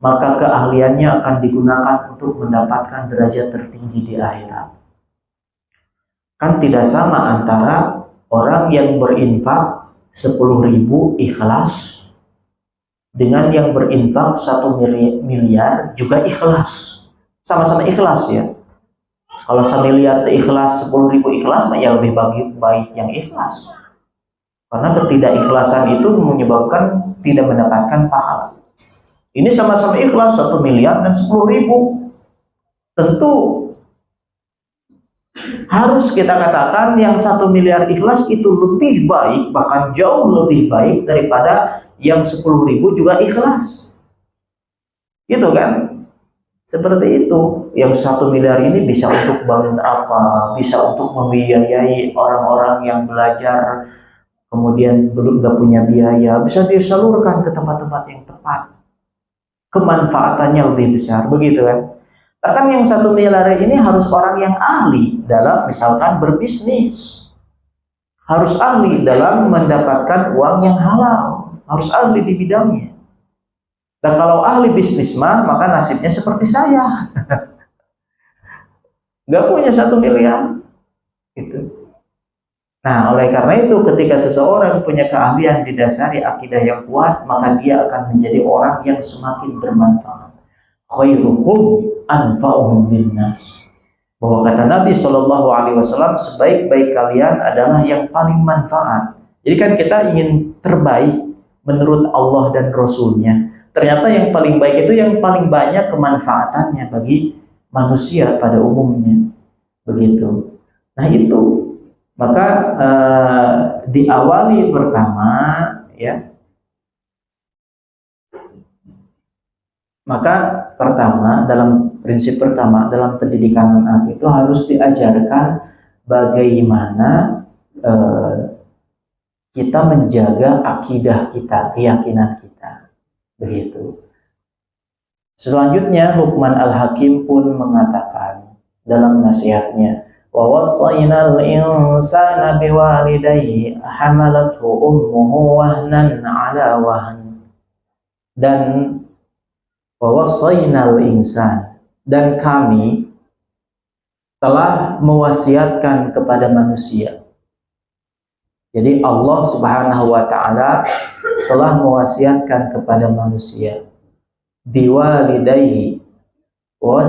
maka keahliannya akan digunakan untuk mendapatkan derajat tertinggi di akhirat. Kan tidak sama antara orang yang berinfak 10.000 ikhlas dengan yang berinfak 1 miliar juga ikhlas. Sama-sama ikhlas ya. Kalau 1 miliar ikhlas, 10.000 ikhlas, ya lebih baik yang ikhlas. Karena ketidakikhlasan itu menyebabkan tidak mendapatkan pahala. Ini sama-sama ikhlas 1 miliar dan 10.000. Tentu harus kita katakan yang 1 miliar ikhlas itu lebih baik, bahkan jauh lebih baik daripada yang 10.000 juga ikhlas. Gitu kan? Seperti itu. Yang 1 miliar ini bisa untuk bangun apa, bisa untuk membiayai orang-orang yang belajar, kemudian belum gak punya biaya, bisa disalurkan ke tempat-tempat yang tepat. Kemanfaatannya lebih besar, begitu kan? Bahkan yang 1 miliar ini harus orang yang ahli dalam misalkan berbisnis. Harus ahli dalam mendapatkan uang yang halal. Harus ahli di bidangnya. Dan kalau ahli bisnis maka nasibnya seperti saya. Gak punya 1 miliar. Gitu. Nah, oleh karena itu ketika seseorang punya keahlian didasari akidah yang kuat, maka dia akan menjadi orang yang semakin bermanfaat. Khairukum anfa'uhum linnas. Bahwa kata Nabi SAW, sebaik-baik kalian adalah yang paling manfaat. Jadi kan kita ingin terbaik menurut Allah dan Rasulnya. Ternyata yang paling baik itu yang paling banyak kemanfaatannya bagi manusia pada umumnya. Begitu. Nah itu. Maka diawali pertama ya. Maka pertama, dalam prinsip pertama dalam pendidikan anak itu harus diajarkan bagaimana kita menjaga akidah kita, keyakinan kita, begitu. Selanjutnya Luqman Al-Hakim pun mengatakan dalam nasihatnya, wa wassaynal insana biwalidayhi hamalathu ummuhu wahnan ala wahn. Dan wawassaynal insan, dan kami telah mewasiatkan kepada manusia. Jadi Allah Subhanahu wa taala telah mewasiatkan kepada manusia biwalidayhi, wa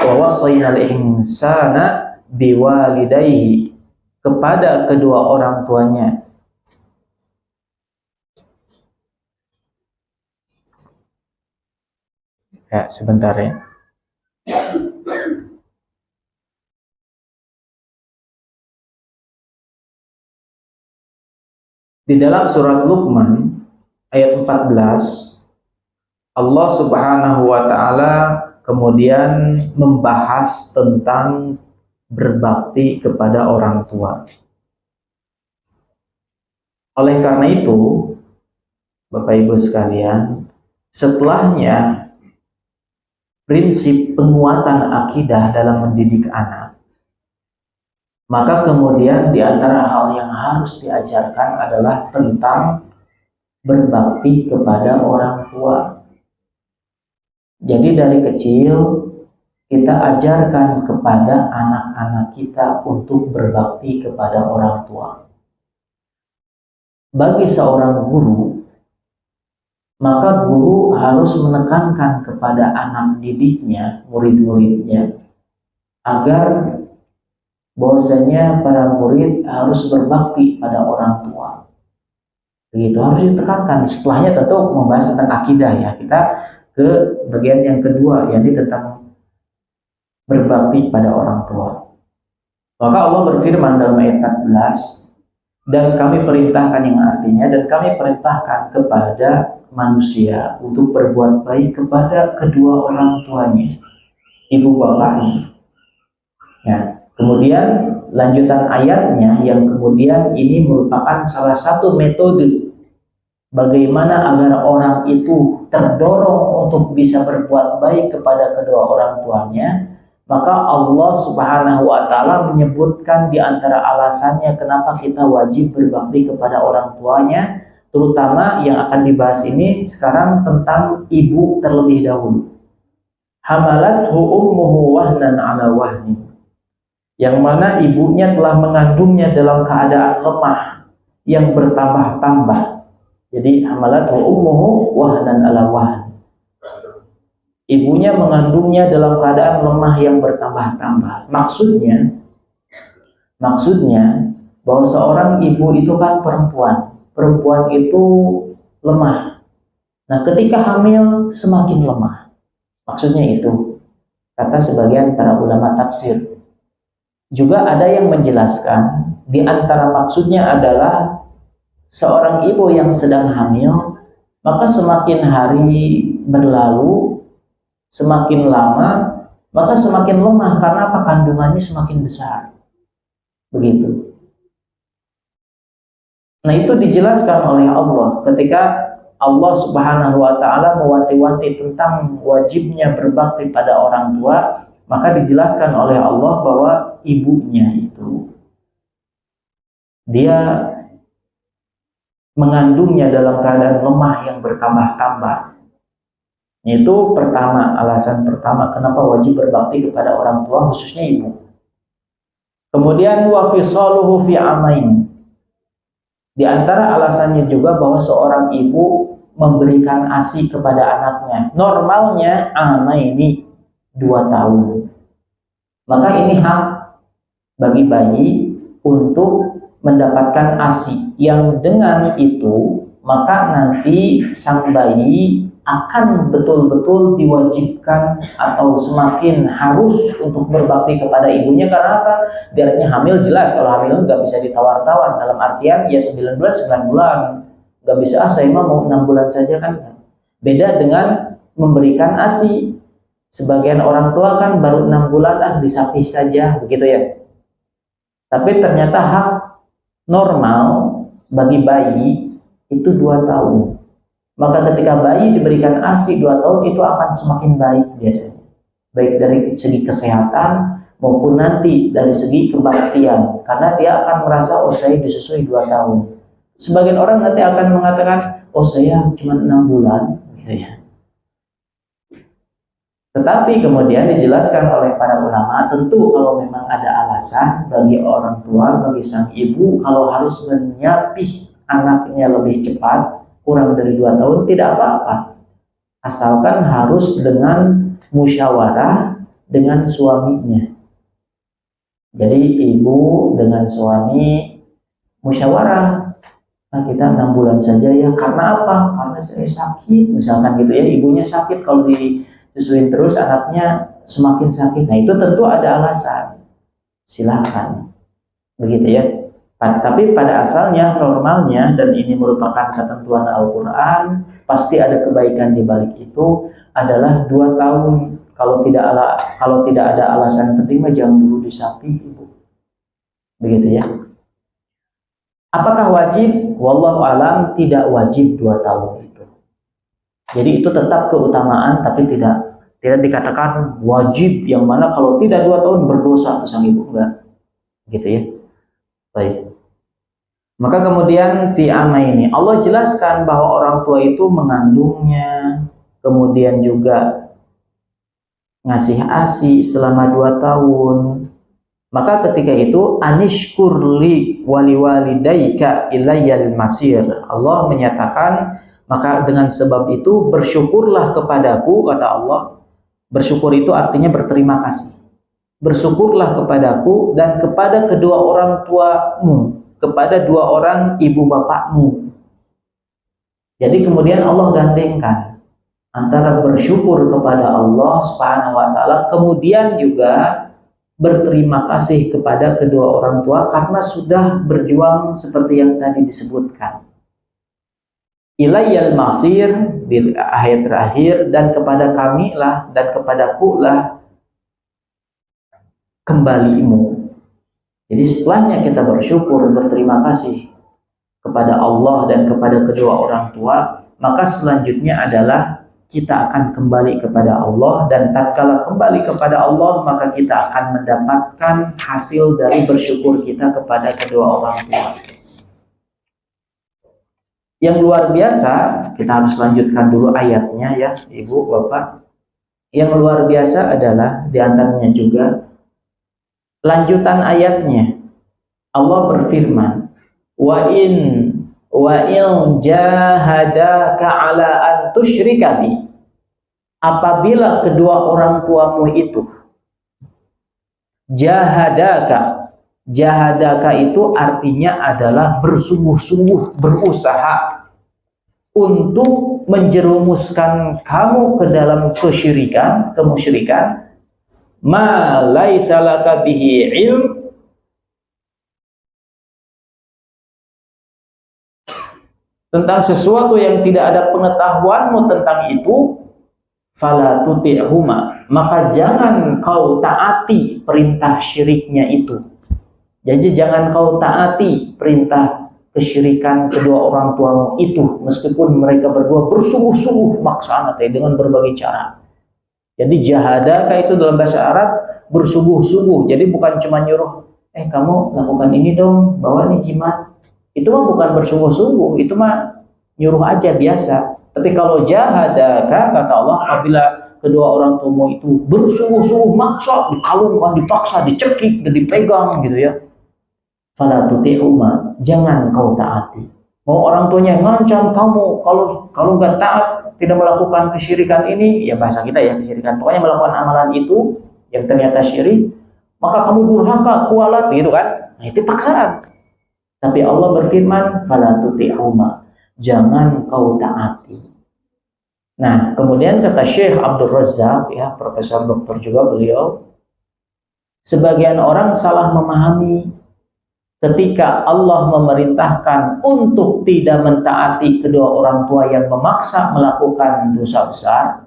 wassaynal insana biwalidayhi, kepada kedua orang tuanya. Ya, sebentar ya. Di dalam surat Luqman ayat 14, Allah Subhanahu wa taala kemudian membahas tentang berbakti kepada orang tua. Oleh karena itu, Bapak Ibu sekalian, setelahnya prinsip penguatan akidah dalam mendidik anak, maka kemudian di antara hal yang harus diajarkan adalah tentang berbakti kepada orang tua. Jadi dari kecil kita ajarkan kepada anak-anak kita untuk berbakti kepada orang tua. Bagi seorang guru, maka guru harus menekankan kepada anak didiknya, murid-muridnya, agar bahwasanya para murid harus berbakti pada orang tua. Begitu harus ditekankan. Setelahnya tentu membahas tentang akidah ya. Kita ke bagian yang kedua, yakni tentang berbakti pada orang tua. Maka Allah berfirman dalam ayat 14, dan kami perintahkan, yang artinya dan kami perintahkan kepada manusia untuk berbuat baik kepada kedua orang tuanya, ibu bapaknya. Ya, kemudian lanjutan ayatnya yang kemudian ini merupakan salah satu metode bagaimana agar orang itu terdorong untuk bisa berbuat baik kepada kedua orang tuanya. Maka Allah Subhanahu wa taala menyebutkan di antara alasannya kenapa kita wajib berbakti kepada orang tuanya, terutama yang akan dibahas ini sekarang tentang ibu terlebih dahulu. Hamalathu ummuhu wahnan ala wahnin, yang mana ibunya telah mengandungnya dalam keadaan lemah yang bertambah-tambah. Jadi hamalathu ummuhu wahnan ala wahn, ibunya mengandungnya dalam keadaan lemah yang bertambah-tambah. Maksudnya bahwa seorang ibu itu kan perempuan itu lemah. Nah, ketika hamil semakin lemah. Maksudnya itu, kata sebagian para ulama tafsir. Juga ada yang menjelaskan di antara maksudnya adalah seorang ibu yang sedang hamil, maka semakin hari berlalu, semakin lama, maka semakin lemah karena apa? Kandungannya semakin besar. Begitu. Nah, itu dijelaskan oleh Allah ketika Allah Subhanahu wa taala mewanti-wanti tentang wajibnya berbakti pada orang tua, maka dijelaskan oleh Allah bahwa ibunya itu dia mengandungnya dalam keadaan lemah yang bertambah-tambah. Itu pertama, alasan pertama kenapa wajib berbakti kepada orang tua, khususnya ibu. Kemudian wa fisaluhu fi amain. Di antara alasannya juga bahwa seorang ibu memberikan ASI kepada anaknya. Normalnya amaini 2 tahun. Maka ini hak bagi bayi untuk mendapatkan ASI, yang dengan itu maka nanti sang bayi akan betul-betul diwajibkan atau semakin harus untuk berbakti kepada ibunya. Karena apa? Diartinya hamil, jelas kalau hamil nggak bisa ditawar-tawar, dalam artian ya 9 bulan nggak bisa, saya mau 6 bulan saja kan. Beda dengan memberikan ASI. Sebagian orang tua kan baru 6 bulan disapih saja begitu ya. Tapi ternyata hak normal bagi bayi itu 2 tahun. Maka ketika bayi diberikan ASI 2 tahun, itu akan semakin baik biasanya. Baik dari segi kesehatan maupun nanti dari segi kebaktian. Karena dia akan merasa, oh saya disusui 2 tahun. Sebagian orang nanti akan mengatakan, oh saya cuma 6 bulan. Gitu ya. Tetapi kemudian dijelaskan oleh para ulama, tentu kalau memang ada alasan bagi orang tua, bagi sang ibu, kalau harus menyapih anaknya lebih cepat, kurang dari 2 tahun, tidak apa-apa. Asalkan harus dengan musyawarah dengan suaminya. Jadi ibu dengan suami musyawarah, nah kita 6 bulan saja ya. Karena apa? Karena saya sakit, misalkan gitu ya. Ibunya sakit, kalau disusuin terus anaknya semakin sakit. Nah itu tentu ada alasan. Silahkan, begitu ya. Tapi pada asalnya, normalnya, dan ini merupakan ketentuan Al-Quran, pasti ada kebaikan di balik itu, adalah 2 tahun. Kalau tidak ada alasan penting, jangan dulu disapi, ibu. Begitu ya. Apakah wajib? Wallahu alam, tidak wajib 2 tahun itu. Jadi itu tetap keutamaan, tapi tidak dikatakan wajib, yang mana kalau tidak 2 tahun berdosa sang ibu, enggak. Gitu ya. Baik. Maka kemudian fi ini Allah jelaskan bahwa orang tua itu mengandungnya, kemudian juga ngasih ASI selama 2 tahun. Maka ketika itu anishkurli wali walidaika ilayyal masir. Allah menyatakan, maka dengan sebab itu bersyukurlah kepadaku, kata Allah. Bersyukur itu artinya berterima kasih. Bersyukurlah kepadaku dan kepada kedua orang tuamu, kepada 2 orang ibu bapakmu. Jadi kemudian Allah gandengkan antara bersyukur kepada Allah Subhanahu wa taala, kemudian juga berterima kasih kepada kedua orang tua karena sudah berjuang seperti yang tadi disebutkan. Ilayyal masir di ayat terakhir, dan kepada kami lah dan kepadaku lah kembalimu. Jadi setelahnya kita bersyukur, berterima kasih kepada Allah dan kepada kedua orang tua, maka selanjutnya adalah kita akan kembali kepada Allah, dan tatkala kembali kepada Allah maka kita akan mendapatkan hasil dari bersyukur kita kepada kedua orang tua. Yang luar biasa, kita harus lanjutkan dulu ayatnya ya, Ibu, Bapak. Yang luar biasa adalah diantaranya juga lanjutan ayatnya. Allah berfirman, wa in jahadaka ala an tusyrika bi. Apabila kedua orang tuamu itu jahadaka itu artinya adalah bersungguh-sungguh berusaha untuk menjerumuskan kamu ke dalam kemusyrikan, ma laisa laka bihi ilm, tentang sesuatu yang tidak ada pengetahuanmu tentang itu, fala tuti'huma, maka jangan kau taati perintah syiriknya itu. Jadi jangan kau taati perintah kesyirikan kedua orang tuamu itu, meskipun mereka berdua bersungguh-sungguh maksa dengan berbagai cara. Jadi jahadaka itu dalam bahasa Arab bersungguh-sungguh. Jadi bukan cuma nyuruh, kamu lakukan ini dong, bawa nih jimat. Itu mah bukan bersungguh-sungguh, itu mah nyuruh aja biasa. Tapi kalau jahadaka, kata Allah, apabila kedua orang tuamu itu bersungguh-sungguh maksa, dikalungkan, dipaksa, dicekik, dan dipegang gitu ya, fala tuti'huma, jangan kau taati. Mau orang tuanya ngancam kamu, kalau nggak taat, tidak melakukan kesyirikan ini, ya bahasa kita ya kesyirikan, pokoknya melakukan amalan itu yang ternyata syirik, maka kamu durhaka, kualat gitu kan. Nah, itu paksaan. Tapi Allah berfirman, fala tuti'huma, jangan kau taati. Nah, kemudian kata Syekh Abdul Razak, ya, profesor doktor juga beliau, sebagian orang salah memahami ketika Allah memerintahkan untuk tidak mentaati kedua orang tua yang memaksa melakukan dosa besar,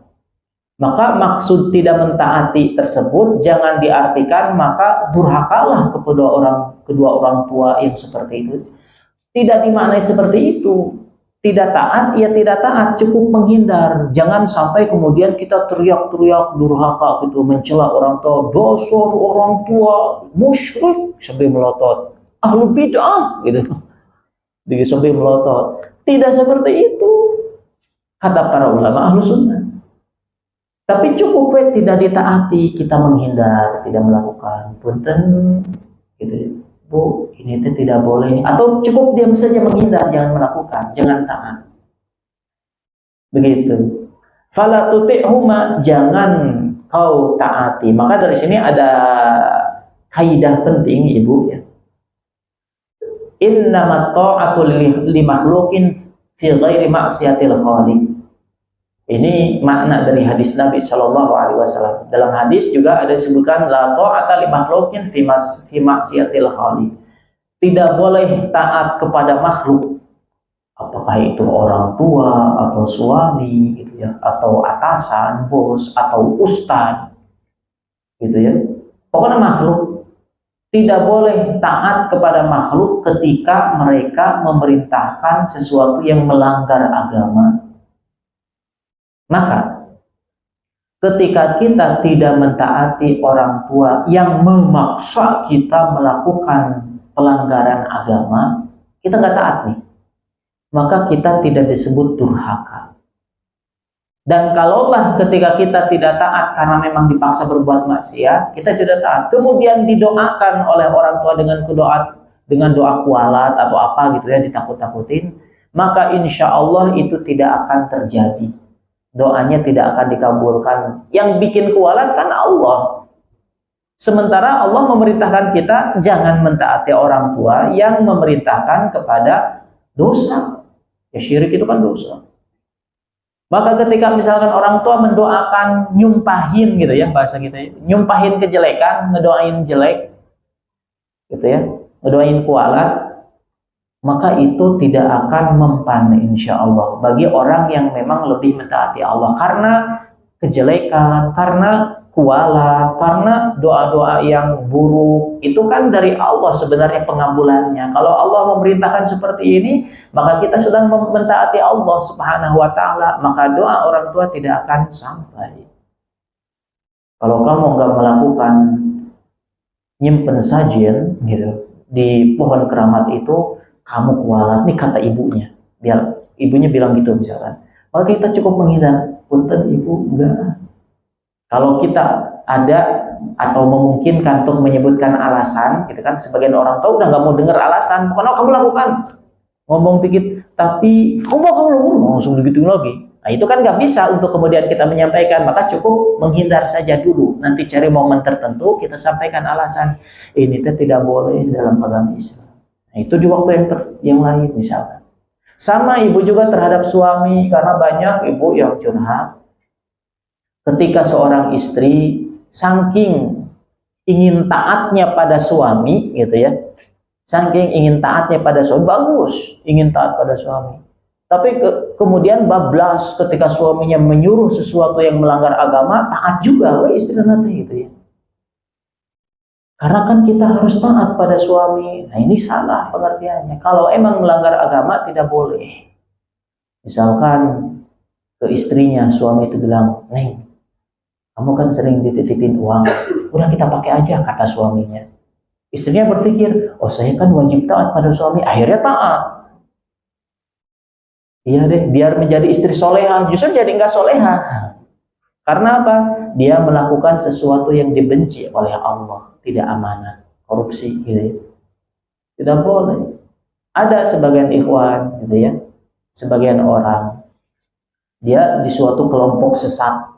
maka maksud tidak mentaati tersebut jangan diartikan maka durhakalah kepada kedua orang tua yang seperti itu. Tidak dimaknai seperti itu. Tidak taat, ya tidak taat, cukup menghindar. Jangan sampai kemudian kita teriak-teriak durhaka gitu, mencela orang tua, dasar orang tua musyrik sampai melotot, ahlu bid'ah gitu, sampai melotot. Tidak seperti itu kata para ulama ahlu sunnah. Tapi cukup tidak ditaati, kita menghindar, tidak melakukan. Punten gitu, Bu, ini tidak boleh. Atau cukup diam saja menghindar, jangan melakukan, jangan taat. Begitu. Fala tuti'huma, jangan kau taati. Maka dari sini ada kaidah penting Ibu ya. Innamat ta'atu li makhluqin fi ghairi ma'siyatil khaliq. Ini makna dari hadis Nabi Shallallahu Alaihi Wasallam. Dalam hadis juga ada disebutkan la ta'ata li makhluqin fi ma'siyatil khaliq. Tidak boleh taat kepada makhluk, apakah itu orang tua atau suami gitu ya, atau atasan, bos, atau ustadz gitu ya. Pokoknya makhluk, tidak boleh taat kepada makhluk ketika mereka memerintahkan sesuatu yang melanggar agama. Maka ketika kita tidak mentaati orang tua yang memaksa kita melakukan pelanggaran agama, kita nggak taat nih, maka kita tidak disebut durhaka. Dan kalaulah ketika kita tidak taat karena memang dipaksa berbuat maksiat, kita tidak taat, kemudian didoakan oleh orang tua dengan doa kualat atau apa gitu ya, ditakut-takutin, maka insya Allah itu tidak akan terjadi. Doanya tidak akan dikabulkan. Yang bikin kualat kan Allah. Sementara Allah memerintahkan kita jangan mentaati orang tua yang memerintahkan kepada dosa. Ya syirik itu kan dosa. Maka ketika misalkan orang tua mendoakan nyumpahin gitu ya, bahasa kita ya, nyumpahin kejelekan, ngedoain jelek gitu ya, ngedoain kualat, maka itu tidak akan mempan insya Allah bagi orang yang memang lebih mentaati Allah, karena kejelekan, karena kualat, karena doa-doa yang buruk itu kan dari Allah sebenarnya pengabulannya. Kalau Allah memerintahkan seperti ini, maka kita sedang mentaati Allah Subhanahu wa Ta'ala, maka doa orang tua tidak akan sampai. Kalau kamu nggak melakukan nyimpen sajen gitu di pohon keramat itu, kamu kualat nih kata ibunya. Biar ibunya bilang gitu misalkan, maka kita cukup menghindar. Punten ibu, enggak. Kalau kita ada atau memungkinkan untuk menyebutkan alasan, gitu kan, sebagian orang tua udah nggak mau dengar alasan, pokoknya kamu lakukan, ngomong dikit, tapi kamu lakukan, langsung begitu lagi. Nah itu kan nggak bisa untuk kemudian kita menyampaikan, maka cukup menghindar saja dulu. Nanti cari momen tertentu kita sampaikan alasan. Ini tidak boleh dalam agama Islam. Nah, itu di waktu yang lain misalkan. Sama ibu juga terhadap suami, karena banyak ibu yang curhat. Ketika seorang istri saking ingin taatnya pada suami gitu ya, saking ingin taatnya pada suami, bagus ingin taat pada suami, tapi kemudian bablas ketika suaminya menyuruh sesuatu yang melanggar agama, taat juga wah istri nanti gitu ya. Karena kan kita harus taat pada suami. Nah ini salah pengertiannya. Kalau emang melanggar agama tidak boleh. Misalkan ke istrinya, suami itu bilang, "Neng, kamu kan sering dititipin uang, udah kita pakai aja," kata suaminya. Istrinya berpikir, oh saya kan wajib taat pada suami, akhirnya taat. Iya deh, biar menjadi istri soleha, justru jadi nggak soleha. Karena apa? Dia melakukan sesuatu yang dibenci oleh Allah, tidak amanah, korupsi gitu ya. Tidak boleh. Ada sebagian ikhwan gitu ya, sebagian orang, dia di suatu kelompok sesat.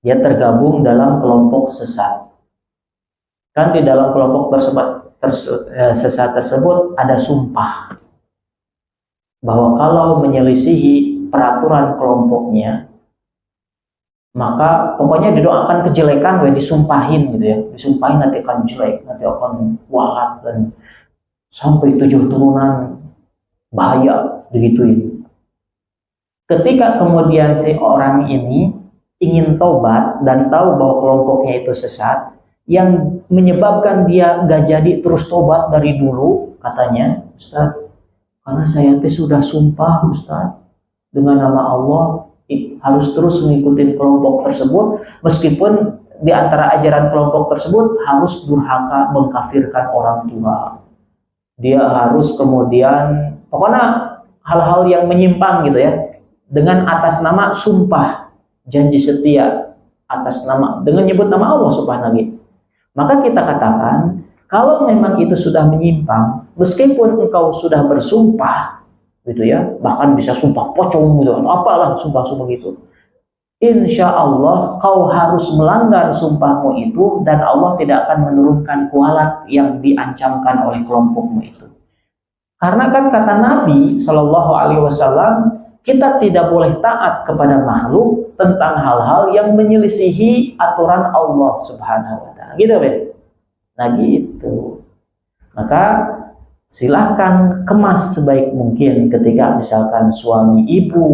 Dia tergabung dalam kelompok sesat. Kan di dalam kelompok sesat tersebut ada sumpah bahwa kalau menyelisihi peraturan kelompoknya, maka pokoknya didoakan kejelekan, disumpahin gitu ya, disumpahin nanti akan jelek, nanti akan walat dan sampai 7 turunan bahaya begituin. Ketika kemudian si orang ini ingin tobat dan tahu bahwa kelompoknya itu sesat, yang menyebabkan dia gak jadi terus tobat dari dulu, katanya, Ustaz, karena saya sudah sumpah Ustaz dengan nama Allah harus terus mengikuti kelompok tersebut, meskipun di antara ajaran kelompok tersebut harus durhaka, mengkafirkan orang tua. Dia harus kemudian pokoknya hal-hal yang menyimpang gitu ya, dengan atas nama sumpah janji setia, atas nama dengan nyebut nama Allah Subhanahu wa Ta'ala. Maka kita katakan, kalau memang itu sudah menyimpang, meskipun engkau sudah bersumpah gitu ya, bahkan bisa sumpah pocong gitu atau apalah sumpah-sumpah gitu, insya Allah kau harus melanggar sumpahmu itu dan Allah tidak akan menurunkan kualat yang diancamkan oleh kelompokmu itu. Karena kan kata Nabi Shallallahu Alaihi Wasallam, kita tidak boleh taat kepada makhluk tentang hal-hal yang menyelisihi aturan Allah Subhanahu Wa Taala. Gitu, Ben? Nah gitu. Maka silahkan kemas sebaik mungkin ketika misalkan suami ibu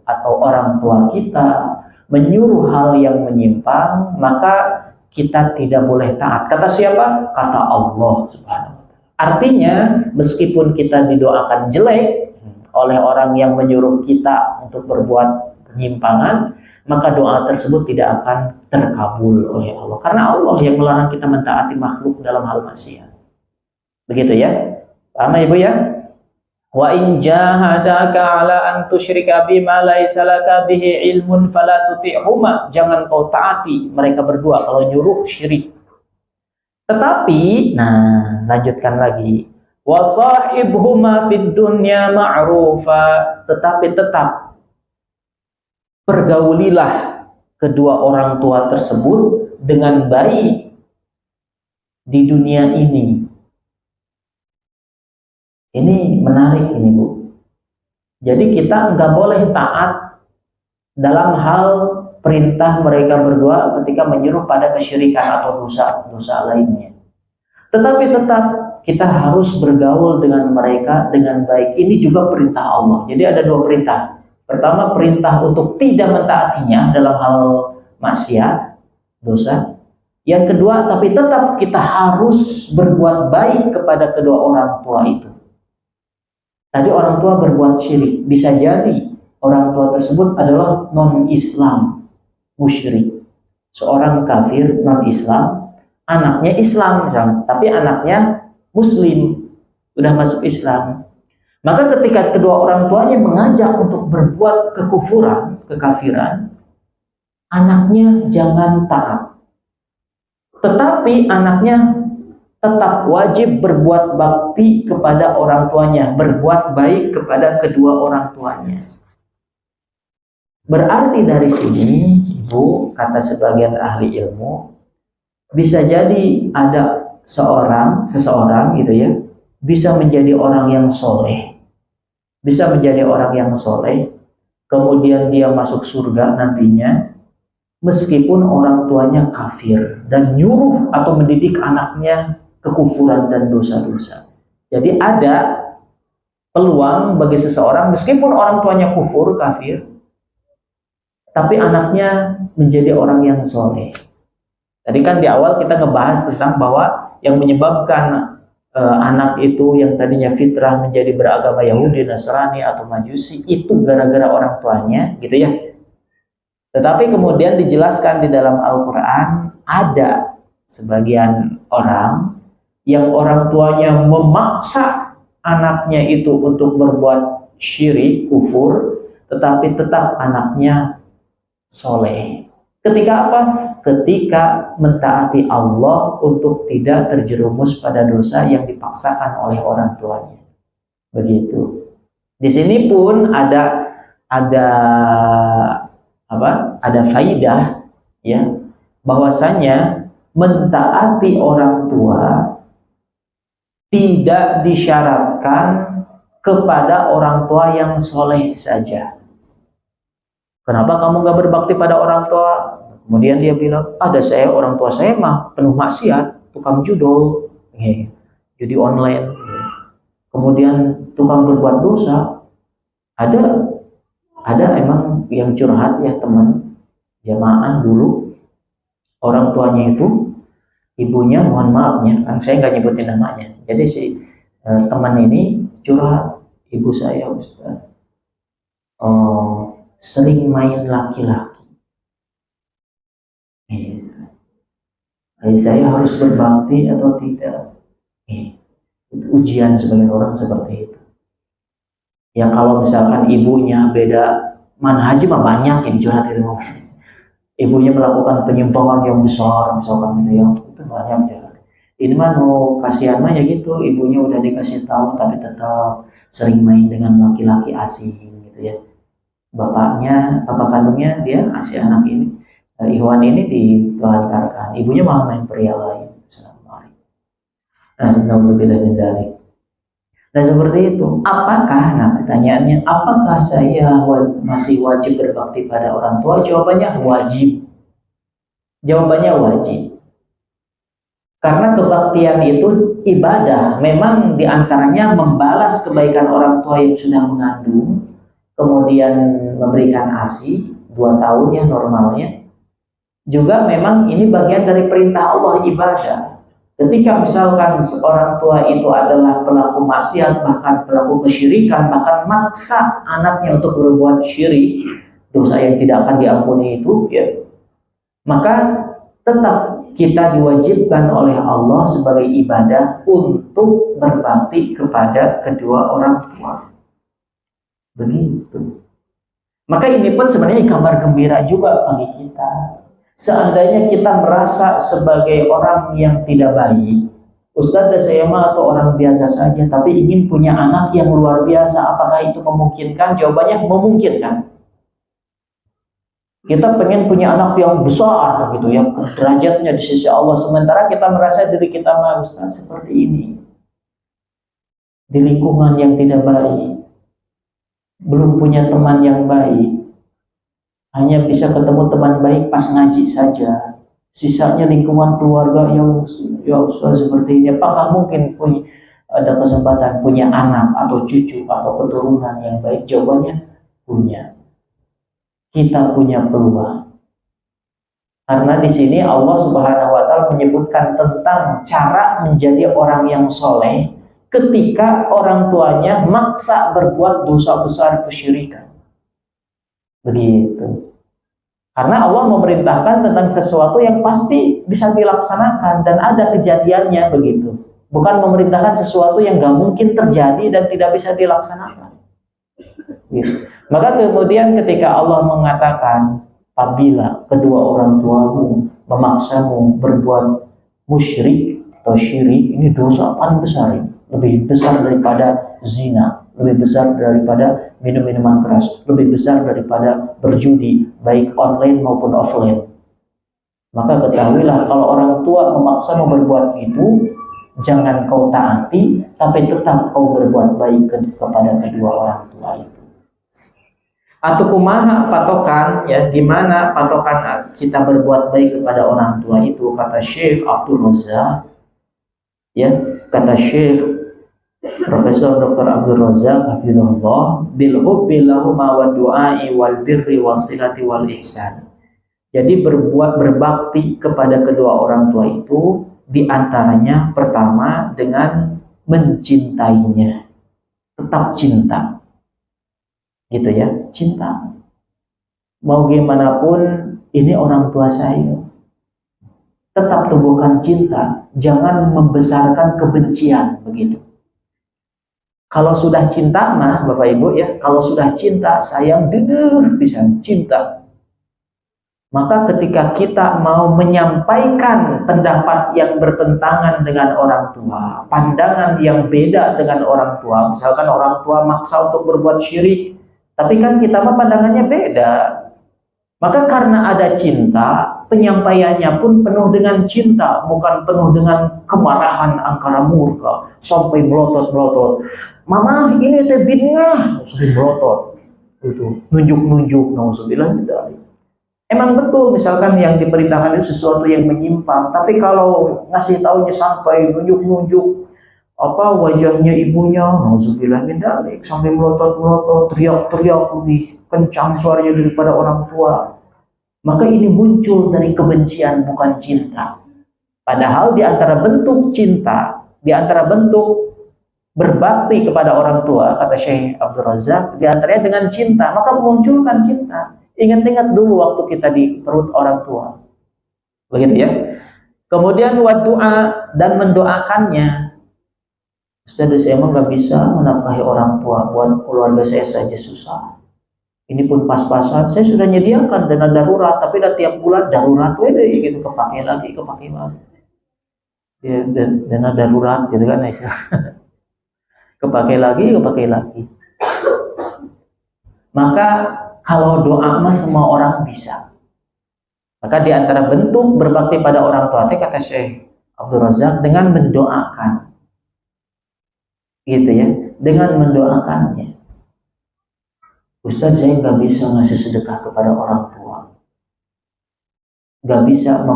atau orang tua kita menyuruh hal yang menyimpang, maka kita tidak boleh taat. Kata siapa? Kata Allah Subhanahu wa Ta'ala. Artinya, meskipun kita didoakan jelek oleh orang yang menyuruh kita untuk berbuat penyimpangan, maka doa tersebut tidak akan terkabul oleh Allah. Karena Allah yang melarang kita mentaati makhluk dalam hal maksiat. Begitu ya? Paham ya, Ibu ya? Wa in jahadaka ala an tusyrika bima laisa laka bihi ilmun fala tuti'huma, jangan kau taati mereka berdua kalau nyuruh syirik. Tetapi, nah lanjutkan lagi, wa sahibhuma fid dunya ma'rufa, tetapi tetap pergaulilah kedua orang tua tersebut dengan baik di dunia ini. Ini menarik ini, Bu. Jadi kita nggak boleh taat dalam hal perintah mereka berdua ketika menyuruh pada kesyirikan atau dosa-dosa lainnya. Tetapi tetap kita harus bergaul dengan mereka dengan baik. Ini juga perintah Allah. Jadi ada dua perintah. Pertama, perintah untuk tidak mentaatinya dalam hal maksiat, dosa. Yang kedua, tapi tetap kita harus berbuat baik kepada kedua orang tua itu. Tadi orang tua berbuat syirik, bisa jadi orang tua tersebut adalah non-Islam, musyrik. Seorang kafir non-Islam, anaknya Islam misalnya, tapi anaknya Muslim, udah masuk Islam. Maka ketika kedua orang tuanya mengajak untuk berbuat kekufuran, kekafiran, anaknya jangan taat. Tetapi anaknya tetap wajib berbuat bakti kepada orang tuanya, berbuat baik kepada kedua orang tuanya. Berarti dari sini, Ibu, kata sebagian ahli ilmu, bisa jadi ada seseorang gitu ya, bisa menjadi orang yang soleh, bisa menjadi orang yang soleh, kemudian dia masuk surga nantinya, meskipun orang tuanya kafir dan nyuruh atau mendidik anaknya kekufuran dan dosa-dosa. Jadi ada peluang bagi seseorang meskipun orang tuanya kufur, kafir, tapi anaknya menjadi orang yang soleh. Tadi kan di awal kita ngebahas tentang bahwa yang menyebabkan anak itu yang tadinya fitrah menjadi beragama Yahudi, Nasrani atau Majusi itu gara-gara orang tuanya, gitu ya. Tetapi kemudian dijelaskan di dalam Al-Quran ada sebagian orang yang orang tuanya memaksa anaknya itu untuk berbuat syirik, kufur, tetapi tetap anaknya soleh. Ketika apa? Ketika mentaati Allah untuk tidak terjerumus pada dosa yang dipaksakan oleh orang tuanya. Begitu. Di sini pun ada faidah ya, bahwasanya mentaati orang tua tidak disyaratkan kepada orang tua yang soleh saja. Kenapa kamu gak berbakti pada orang tua? Kemudian dia bilang, ada saya, orang tua saya mah penuh maksiat, tukang judol, judi online, kemudian tukang berbuat dosa. Ada emang yang curhat ya, teman jamaah dulu, orang tuanya itu, ibunya, mohon maafnya, kan saya nggak nyebutin namanya. Jadi si teman ini curhat, ibu saya Ustaz sering main laki-laki. Saya harus berbakti atau tidak? Itu ujian sebagian orang seperti itu. Yang kalau misalkan ibunya beda manhaj mah banyak yang curhat itu. Ibunya melakukan penyimpangan yang besar, misalkan gitu ya, itu banyak curhat. Ini mah no kasihan mah ya gitu, ibunya udah dikasih tahu tapi tetap sering main dengan laki-laki asing gitu ya. bapaknya, bapak kandungnya dia si anak ini, Ikhwan ini ditelantarkan, ibunya malah main pria lain. Nah, nauzubillah min dzalik. Nah seperti itu. Apakah, nah pertanyaannya, apakah saya masih wajib berbakti pada orang tua? Jawabannya wajib. Jawabannya wajib. Karena kebaktian itu ibadah. Memang diantaranya membalas kebaikan orang tua yang sudah mengandung, kemudian memberikan ASI 2 tahun ya normalnya. Juga memang ini bagian dari perintah Allah, ibadah. Ketika misalkan seorang tua itu adalah pelaku maksiat, bahkan pelaku kesyirikan, bahkan maksa anaknya untuk berbuat syirik, dosa yang tidak akan diampuni itu, ya, maka tetap kita diwajibkan oleh Allah sebagai ibadah untuk berbakti kepada kedua orang tua. Begitu. Maka ini pun sebenarnya kabar gembira juga bagi kita. Seandainya kita merasa sebagai orang yang tidak baik, Ustadz saya mah atau orang biasa saja, tapi ingin punya anak yang luar biasa, apakah itu memungkinkan? Jawabannya memungkinkan. Kita pengen punya anak yang besar gitu, yang derajatnya di sisi Allah, sementara kita merasa diri kita mah Ustadz seperti ini, di lingkungan yang tidak baik, belum punya teman yang baik, hanya bisa ketemu teman baik pas ngaji saja. Sisanya lingkungan keluarga yang ya seperti ini. Apakah mungkin ada kesempatan punya anak atau cucu atau keturunan yang baik? Jawabannya punya. Kita punya peluang. Karena di sini Allah Subhanahu wa taala menyebutkan tentang cara menjadi orang yang soleh ketika orang tuanya maksa berbuat dosa besar kesyirikan. Begitu. Karena Allah memerintahkan tentang sesuatu yang pasti bisa dilaksanakan dan ada kejadiannya begitu. Bukan memerintahkan sesuatu yang gak mungkin terjadi dan tidak bisa dilaksanakan. Gitu. Maka kemudian ketika Allah mengatakan, apabila kedua orang tuamu memaksamu berbuat musyrik atau syirik, ini dosa paling besar, lebih besar daripada zina, lebih besar daripada minum minuman keras, lebih besar daripada berjudi, baik online maupun offline. Maka ketahuilah kalau orang tua memaksa mau berbuat itu, jangan kau taati, tapi tetap kau berbuat baik kepada kedua orang tua itu. Atau kumaha patokan, ya gimana patokan kita berbuat baik kepada orang tua itu? Kata Syekh Abdul Razak, ya kata Syekh Profesor Dr. Abdul Razak hafizahullah, bil hubbi lahuma wa du'ai wal birri wasilati wal ihsan. Jadi berbakti kepada kedua orang tua itu diantaranya pertama dengan mencintainya, tetap cinta, gitu ya, cinta. Mau gimana pun ini orang tua saya, tetap tumbuhkan cinta, jangan membesarkan kebencian begitu. Kalau sudah cinta mah Bapak Ibu ya, kalau sudah cinta sayang bisa cinta. Maka ketika kita mau menyampaikan pendapat yang bertentangan dengan orang tua, pandangan yang beda dengan orang tua, misalkan orang tua maksa untuk berbuat syirik, tapi kan kita mah pandangannya beda. Maka karena ada cinta, penyampaiannya pun penuh dengan cinta, bukan penuh dengan kemarahan angkara murka sampai melotot-melotot. Mama ini teh bid'ah, sampai melotot. Itu nunjuk-nunjuk, nauzubillah min dzalik. Emang betul misalkan yang diperintahkan itu sesuatu yang menyimpang, tapi kalau ngasih taunya sampai nunjuk-nunjuk apa wajahnya ibunya, nauzubillah min dzalik, sampai melotot-melotot, teriak-teriak lebih kencang suaranya daripada orang tua, maka ini muncul dari kebencian bukan cinta. Padahal di antara bentuk cinta, di antara bentuk berbakti kepada orang tua, kata Syekh Abdul Razak, di antaranya dengan cinta, maka memunculkan cinta. Ingat-ingat dulu waktu kita di perut orang tua, begitu ya. Kemudian doa dan mendoakannya. Ustaz, saya emang nggak bisa menafkahi orang tua, buat keluarga saya saja susah. Ini pun pas-pasan, saya sudah menyediakan dana darurat, tapi dah tiap bulan darurat gitu, kepake lagi. Ya, dana darurat gitu kan, kepake lagi. Maka Kalau doa mah semua orang bisa. Maka di antara bentuk berbakti pada orang tua teh kata Syekh Abdul Razak dengan mendoakan. Gitu ya, dengan mendoakannya. Ustaz, saya nggak bisa ngasih sedekah kepada orang tua, nggak bisa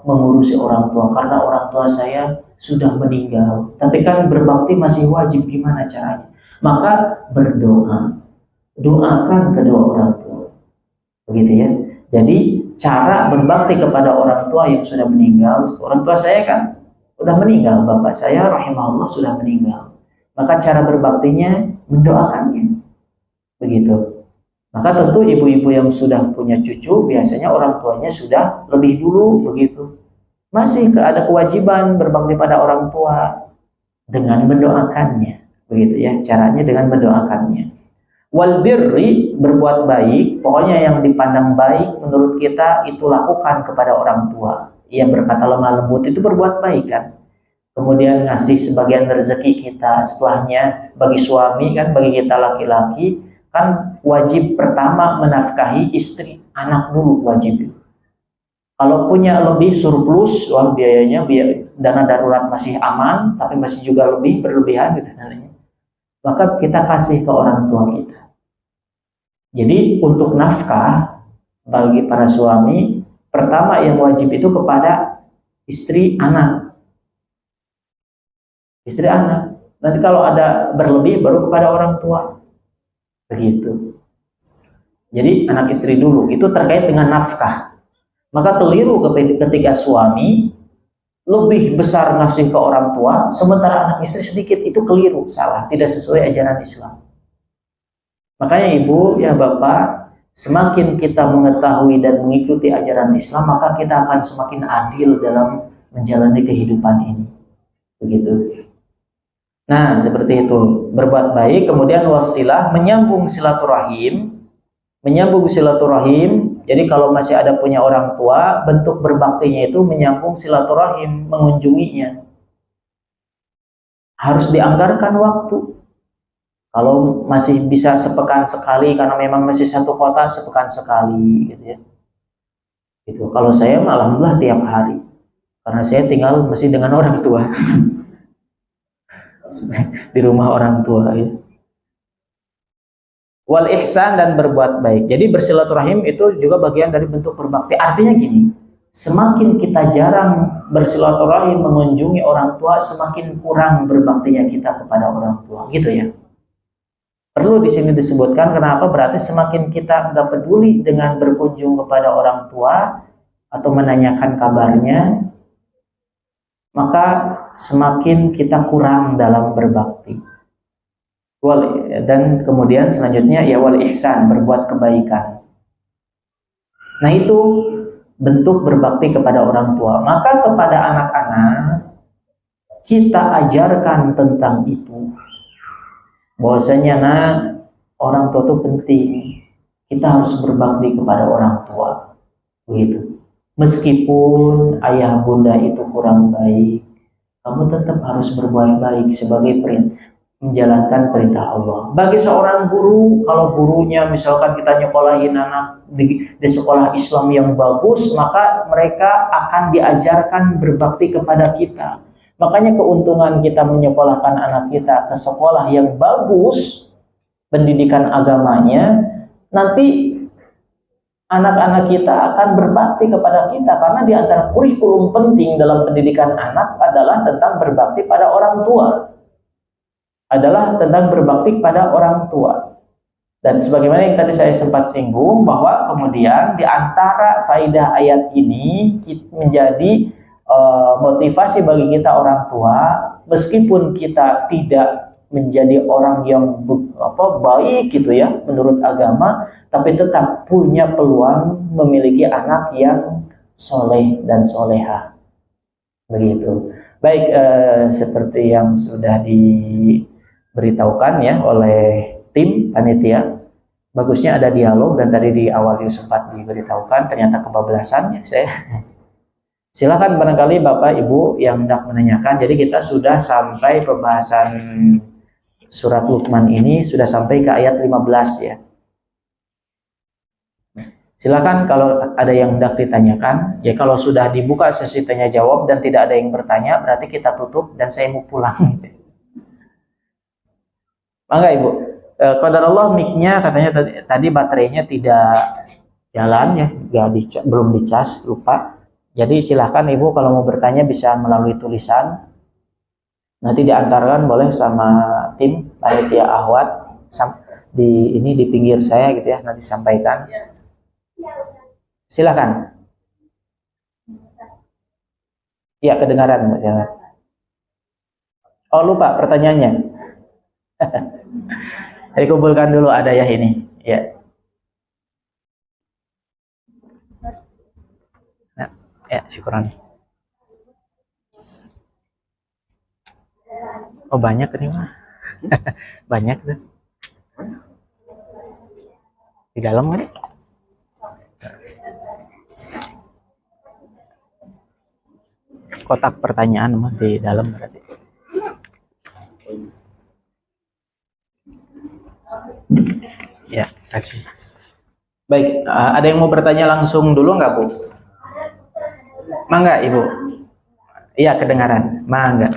mengurusi orang tua karena orang tua saya sudah meninggal. Tapi kan berbakti masih wajib, gimana caranya? Maka berdoa, doakan kedua orang tua, begitu ya. Jadi cara berbakti kepada orang tua yang sudah meninggal, orang tua saya kan sudah meninggal, bapak saya rahimahullah sudah meninggal. Maka cara berbaktinya mendoakannya, begitu. Maka tentu ibu-ibu yang sudah punya cucu biasanya orang tuanya sudah lebih dulu, begitu. Masih ada kewajiban berbakti pada orang tua dengan mendoakannya, begitu ya. Caranya dengan mendoakannya. Wal birri, berbuat baik, pokoknya yang dipandang baik menurut kita itu lakukan kepada orang tua. Yang berkata lemah lembut itu berbuat baik kan. Kemudian ngasih sebagian rezeki kita setelahnya bagi suami kan, bagi kita laki-laki kan wajib pertama menafkahi istri, anak dulu wajib. Kalau punya lebih surplus, wah biayanya dana darurat masih aman, tapi masih juga lebih berlebihan gitu nantinya. Maka kita kasih ke orang tua kita. Jadi untuk nafkah bagi para suami, pertama yang wajib itu kepada istri anak. Istri anak. Nanti kalau ada berlebih baru kepada orang tua. Begitu. Jadi anak istri dulu, itu terkait dengan nafkah. Maka keliru ketika suami lebih besar ngasih ke orang tua, sementara anak istri sedikit, itu keliru, salah, tidak sesuai ajaran Islam. Makanya ibu, ya bapak, semakin kita mengetahui dan mengikuti ajaran Islam, maka kita akan semakin adil dalam menjalani kehidupan ini. Begitu. Nah, seperti itu. Berbuat baik, kemudian wasilah, menyambung silaturahim. Menyambung silaturahim. Jadi kalau masih ada punya orang tua, bentuk berbaktinya itu menyambung silaturahim, mengunjunginya. Harus dianggarkan waktu. Kalau masih bisa sepekan sekali, karena memang masih satu kota, sepekan sekali, gitu ya. Gitu. Kalau saya alhamdulillah tiap hari, karena saya tinggal masih dengan orang tua. Di rumah orang tua ya. Wal ihsan, dan berbuat baik. Jadi bersilaturahim itu juga bagian dari bentuk berbakti. Artinya gini, semakin kita jarang bersilaturahim mengunjungi orang tua, semakin kurang berbaktinya kita kepada orang tua, gitu ya. Perlu di sini disebutkan kenapa, berarti semakin kita nggak peduli dengan berkunjung kepada orang tua atau menanyakan kabarnya, maka semakin kita kurang dalam berbakti. Dan kemudian selanjutnya ya wal ihsan, berbuat kebaikan. Nah itu bentuk berbakti kepada orang tua. Maka kepada anak-anak kita ajarkan tentang itu. Bahwasanya orang tua itu penting. Kita harus berbakti kepada orang tua. Begitu. Meskipun ayah bunda itu kurang baik, kamu tetap harus berbuat baik sebagai menjalankan perintah Allah. Bagi seorang guru, kalau gurunya misalkan kita nyekolahin anak di sekolah Islam yang bagus, maka mereka akan diajarkan berbakti kepada kita. Makanya keuntungan kita menyekolahkan anak kita ke sekolah yang bagus, pendidikan agamanya, nanti anak-anak kita akan berbakti kepada kita, karena di antara kurikulum penting dalam pendidikan anak adalah tentang berbakti pada orang tua. Adalah tentang berbakti pada orang tua. Dan sebagaimana yang tadi saya sempat singgung, bahwa kemudian di antara faidah ayat ini menjadi motivasi bagi kita orang tua, meskipun kita tidak menjadi orang yang baik gitu ya menurut agama, tapi tetap punya peluang memiliki anak yang soleh dan soleha. Begitu. Baik, seperti yang sudah diberitahukan ya oleh tim panitia, bagusnya ada dialog, dan tadi di awal juga sempat diberitahukan ternyata kebablasan ya saya. Silakan barangkali Bapak Ibu yang hendak menanyakan. Jadi kita sudah sampai pembahasan surat Luqman ini, sudah sampai ke ayat 15 ya. Silakan kalau ada yang hendak ditanyakan. Ya kalau sudah dibuka sesi tanya jawab dan tidak ada yang bertanya, berarti kita tutup dan saya mau pulang. Mangga Ibu. Qadarullah mic-nya katanya tadi baterainya tidak jalan ya, belum dicas, lupa. Jadi silakan Ibu kalau mau bertanya bisa melalui tulisan. Nanti diantarkan boleh sama tim panitia Ahwat di pinggir saya gitu ya, nanti sampaikan. Silakan. Ya, kedengaran Mbak Jalan. Oh, lupa pertanyaannya. Dikumpulkan dulu ada ya ini. Ya. Nah, ya, syukuran. Oh, banyak ini mah. Banyak tuh. Di dalam kan? Kotak pertanyaan mah di dalam berarti. Ya, kasih. Baik, ada yang mau bertanya langsung dulu nggak Bu? Mangga Ibu. Iya kedengaran. Mangga.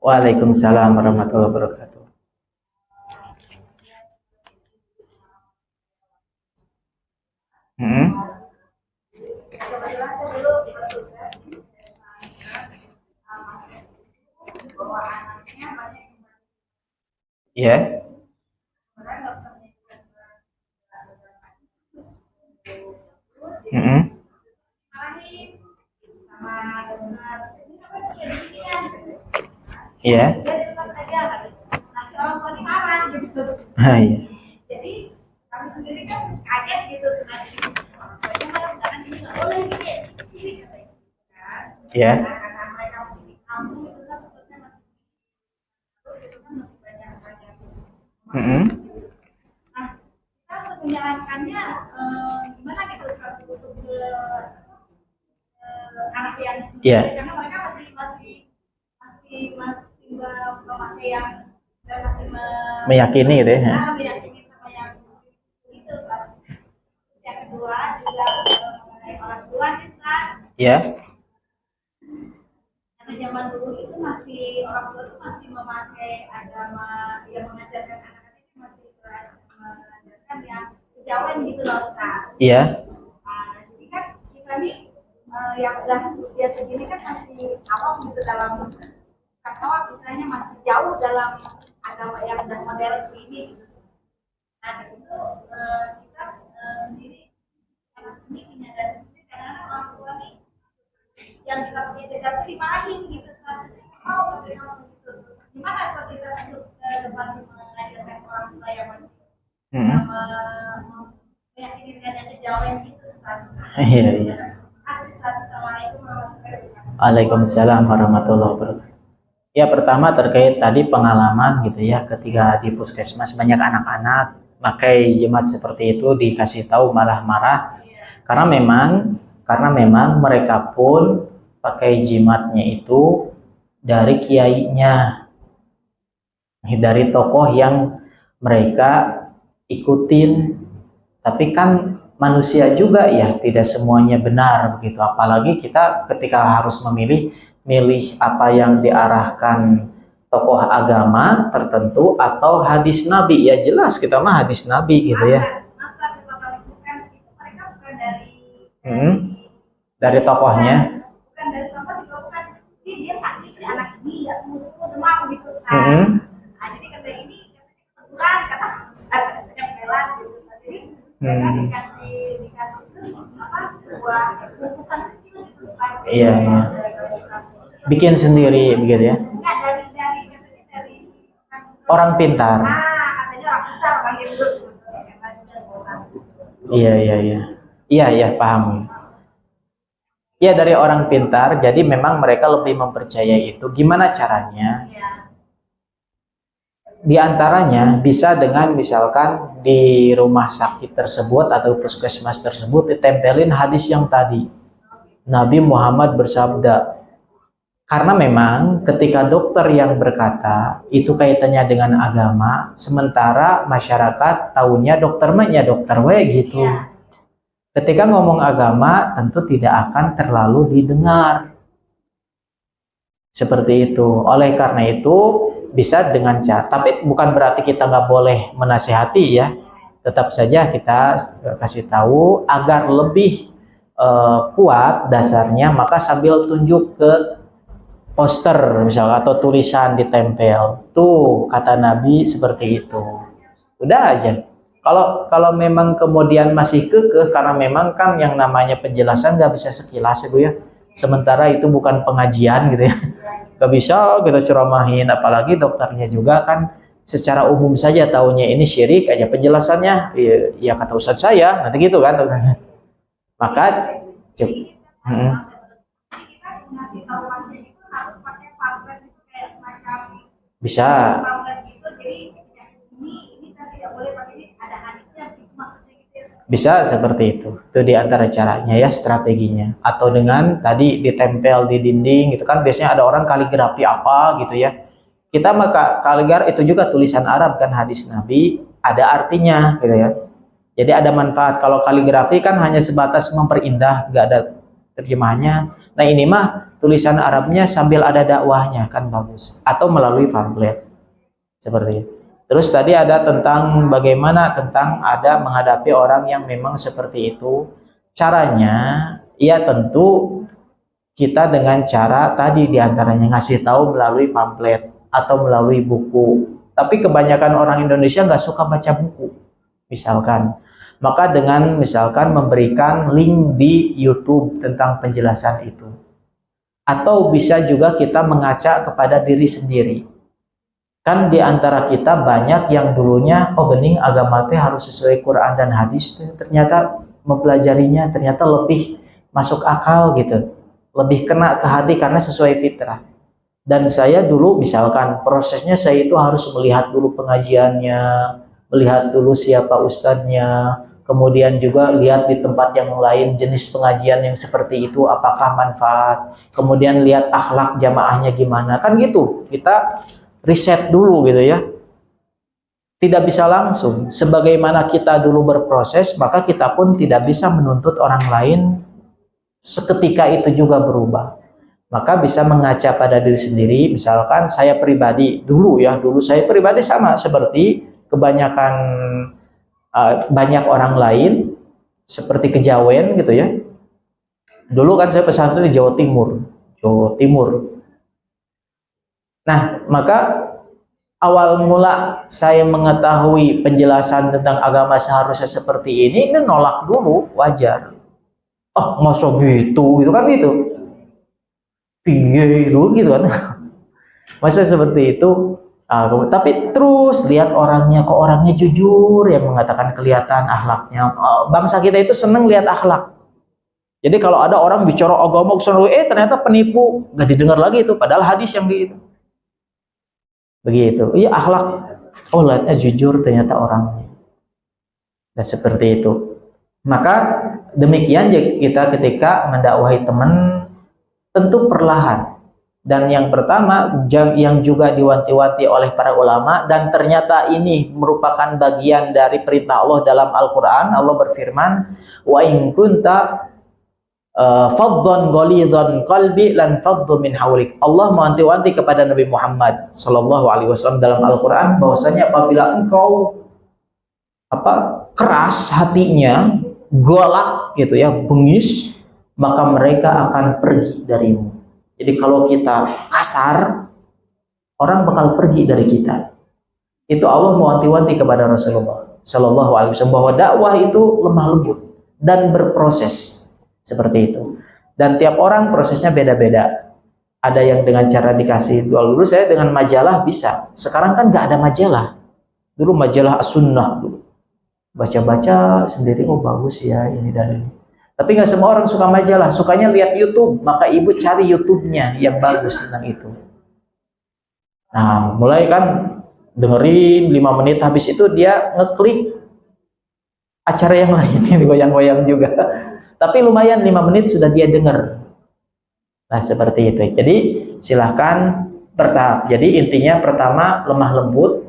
Waalaikumsalam warahmatullahi wabarakatuh. Ya. Ya. Hai. Jadi kami sendiri kan kaget gitu. Ya. Nah, kita menjalankannya gimana gitu untuk anak yang karena mereka masih memakai yang dan masih meyakini gitu ya. Meyakini sama yang itu. Yang kedua juga mengenai orang tua nih Ustaz. Iya. Karena zaman dulu itu masih orang tua itu masih memakai agama yang mengajarkan anak-anak itu masih mengajarkan yang kejawen gitu loh Ustaz. Iya. Jadi kan kita nih yang udah usia segini kan masih awam gitu dalam kata misalnya masih jauh dalam agama yang udah modern ini gitu. Nah di situ kita sendiri anak ini menyadari sendiri karena orang tua nih yang kita punya dekat itu dimarahin gitu seharusnya mau gitu. Gimana kalau kita untuk depan mengajarkan orang tua yang masih meyakini dengan yang kejawen gitu Ustaz. Iya. Assalamualaikum warahmatullahi wabarakatuh. Waalaikumsalam warahmatullahi wabarakatuh. Ya pertama terkait tadi pengalaman gitu ya ketika di puskesmas banyak anak-anak pakai jimat seperti itu dikasih tahu malah marah karena memang mereka pun pakai jimatnya itu dari kiainya, dari tokoh yang mereka ikutin, tapi kan manusia juga ya tidak semuanya benar begitu, apalagi kita ketika harus milih apa yang diarahkan tokoh agama tertentu atau hadis Nabi, ya jelas kita mah hadis Nabi gitu ya. Dari tokohnya. Bukan dari tokoh juga bukan. Dia sakit si anak ini ya semua demam gitu Ustaz. Nah, jadi kata ini kebetulan kata katanya pelan gitu. Jadi mereka dikasih itu apa sebuah bungkusan kecil gitu Ustaz. Iya. Bikin sendiri begitu ya? Enggak, dari orang pintar. Katanya orang pintar kayak gitu. Iya, paham. Ya dari orang pintar, jadi memang mereka lebih mempercayai itu. Gimana caranya? Di antaranya bisa dengan misalkan di rumah sakit tersebut atau puskesmas tersebut ditempelin hadis yang tadi. Nabi Muhammad bersabda, Karena memang ketika dokter yang berkata itu kaitannya dengan agama, sementara masyarakat taunya dokter mah ya dokter we gitu. Ketika ngomong agama tentu tidak akan terlalu didengar. Seperti itu. Oleh karena itu bisa dengan cara, tapi bukan berarti kita nggak boleh menasehati ya. Tetap saja kita kasih tahu agar lebih kuat dasarnya, maka sambil tunjuk ke poster misalnya atau tulisan ditempel tuh kata Nabi seperti itu, udah aja. Kalau memang kemudian masih kekeh karena memang kan yang namanya penjelasan nggak bisa sekilas ibu ya, sementara itu bukan pengajian gitu ya, nggak bisa kita ceramahin, apalagi dokternya juga kan secara umum saja taunya ini syirik aja penjelasannya ya kata ustadz saya nanti gitu kan maka bisa bisa seperti itu diantara caranya ya strateginya, atau dengan tadi ditempel di dinding gitu kan, biasanya ada orang kaligrafi apa gitu ya, kita maka kaligrafi itu juga tulisan Arab kan, hadis Nabi ada artinya gitu ya, jadi ada manfaat. Kalau kaligrafi kan hanya sebatas memperindah, nggak ada terjemahnya. Nah ini mah tulisan Arabnya sambil ada dakwahnya kan bagus, atau melalui pamflet seperti itu. Terus tadi ada tentang bagaimana tentang ada menghadapi orang yang memang seperti itu. Caranya ya tentu kita dengan cara tadi diantaranya ngasih tahu melalui pamflet atau melalui buku. Tapi kebanyakan orang Indonesia nggak suka baca buku misalkan. Maka dengan misalkan memberikan link di YouTube tentang penjelasan itu. Atau bisa juga kita mengaca kepada diri sendiri. Kan di antara kita banyak yang dulunya bening agama teh harus sesuai Quran dan hadis, ternyata mempelajarinya ternyata lebih masuk akal gitu, lebih kena ke hati karena sesuai fitrah. Dan saya dulu misalkan prosesnya saya itu harus melihat dulu pengajiannya, melihat dulu siapa ustadznya, kemudian juga lihat di tempat yang lain jenis pengajian yang seperti itu apakah manfaat, kemudian lihat akhlak jamaahnya gimana, kan gitu kita riset dulu gitu ya. Tidak bisa langsung. Sebagaimana kita dulu berproses, maka kita pun tidak bisa menuntut orang lain seketika itu juga berubah. Maka bisa mengaca pada diri sendiri. Misalkan saya pribadi dulu ya, dulu saya pribadi sama seperti kebanyakan banyak orang lain, seperti kejawen gitu ya. Dulu kan saya pesantren di Jawa Timur. Nah, maka awal mula saya mengetahui penjelasan tentang agama seharusnya seperti ini nolak dulu, wajar. Oh, masa gitu kan gitu. Piye dulu gitu kan. Masa seperti itu. Tapi terus lihat orangnya, kok orangnya jujur, yang mengatakan kelihatan akhlaknya. Bangsa kita itu seneng lihat akhlak. Jadi kalau ada orang bicara agama, ternyata penipu, gak didengar lagi itu, padahal hadis yang di itu. Begitu, iya akhlak, lihatnya jujur ternyata orangnya, dan seperti itu. Maka demikian kita ketika mendakwahi teman tentu perlahan, dan yang pertama yang juga diwanti-wanti oleh para ulama, dan ternyata ini merupakan bagian dari perintah Allah dalam Al-Quran. Allah berfirman, wa in kunta faddan ghalidhan qalbi lan faddu min hawlik. Allah mewanti-wanti kepada Nabi Muhammad sallallahu alaihi wasallam dalam Al-Qur'an bahwasanya apabila engkau keras hatinya, galak gitu ya, bengis, maka mereka akan pergi darimu. Jadi kalau kita kasar, orang bakal pergi dari kita. Itu Allah mewanti-wanti kepada Rasulullah sallallahu alaihi wasallam bahwa dakwah itu lemah lembut dan berproses. Seperti itu. Dan tiap orang prosesnya beda-beda. Ada yang dengan cara dikasih dulu saya dengan majalah bisa. Sekarang kan nggak ada majalah. Dulu majalah As-Sunnah dulu. Baca-baca sendiri, bagus ya ini dan ini. Tapi nggak semua orang suka majalah, sukanya lihat YouTube. Maka ibu cari YouTube-nya yang bagus tentang itu. Nah, mulai kan dengerin 5 menit, habis itu dia ngeklik acara yang lain, goyang-goyang juga. Tapi lumayan 5 menit sudah dia dengar. Nah seperti itu. Jadi silahkan bertahap. Jadi intinya pertama lemah lembut,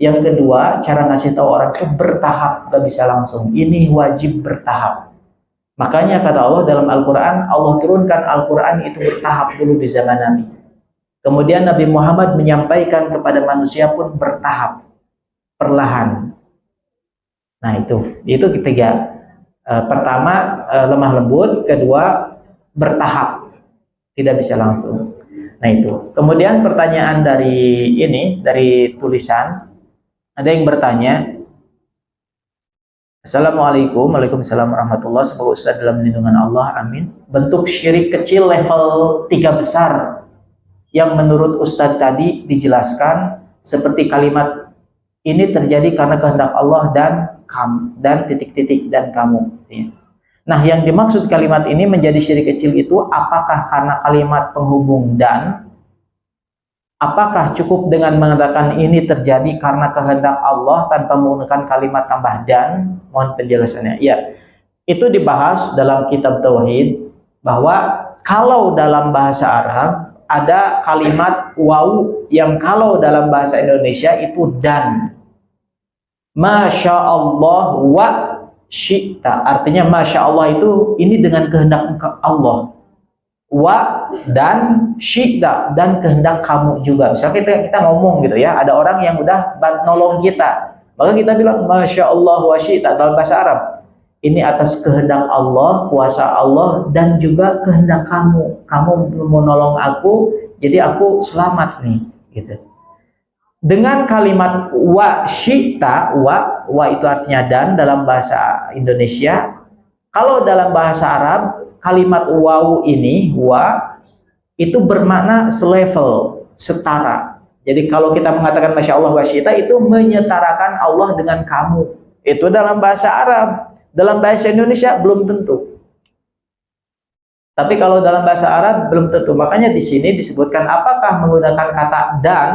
yang kedua cara ngasih tahu orang itu bertahap, gak bisa langsung. Ini wajib bertahap. Makanya kata Allah dalam Al-Quran, Allah turunkan Al-Quran itu bertahap dulu di zaman Nabi. Kemudian Nabi Muhammad menyampaikan kepada manusia pun bertahap, perlahan. Nah itu ketiga. Pertama lemah lembut, kedua bertahap, tidak bisa langsung. Nah itu. Kemudian pertanyaan dari tulisan, ada yang bertanya, Assalamualaikum, waalaikumsalam warahmatullahi wabarakatuh. Semoga Ustaz dalam lindungan Allah, amin. Bentuk syirik kecil level 3 besar yang menurut Ustaz tadi dijelaskan seperti kalimat ini terjadi karena kehendak Allah dan titik-titik dan kamu. Nah, yang dimaksud kalimat ini menjadi syirik kecil itu apakah karena kalimat penghubung dan? Apakah cukup dengan mengatakan ini terjadi karena kehendak Allah tanpa menggunakan kalimat tambah dan? Mohon penjelasannya. Ya, itu dibahas dalam kitab Tauhid bahwa kalau dalam bahasa Arab ada kalimat waw yang kalau dalam bahasa Indonesia itu dan. Masya Allah wa syi'ta, artinya Masya Allah itu ini dengan kehendak Allah, wa dan syi'ta dan kehendak kamu juga. Misalnya kita ngomong gitu ya, ada orang yang udah nolong kita, maka kita bilang Masya Allah wa syi'ta dalam bahasa Arab, ini atas kehendak Allah, kuasa Allah dan juga kehendak kamu mau nolong aku, jadi aku selamat nih gitu. Dengan kalimat wa syi'ta, wa itu artinya dan dalam bahasa Indonesia. Kalau dalam bahasa Arab, kalimat waw ini, wa, itu bermakna selevel, setara. Jadi kalau kita mengatakan Masya Allah wa syi'ta, itu menyetarakan Allah dengan kamu. Itu dalam bahasa Arab. Dalam bahasa Indonesia belum tentu. Tapi kalau dalam bahasa Arab belum tentu. Makanya di sini disebutkan apakah menggunakan kata dan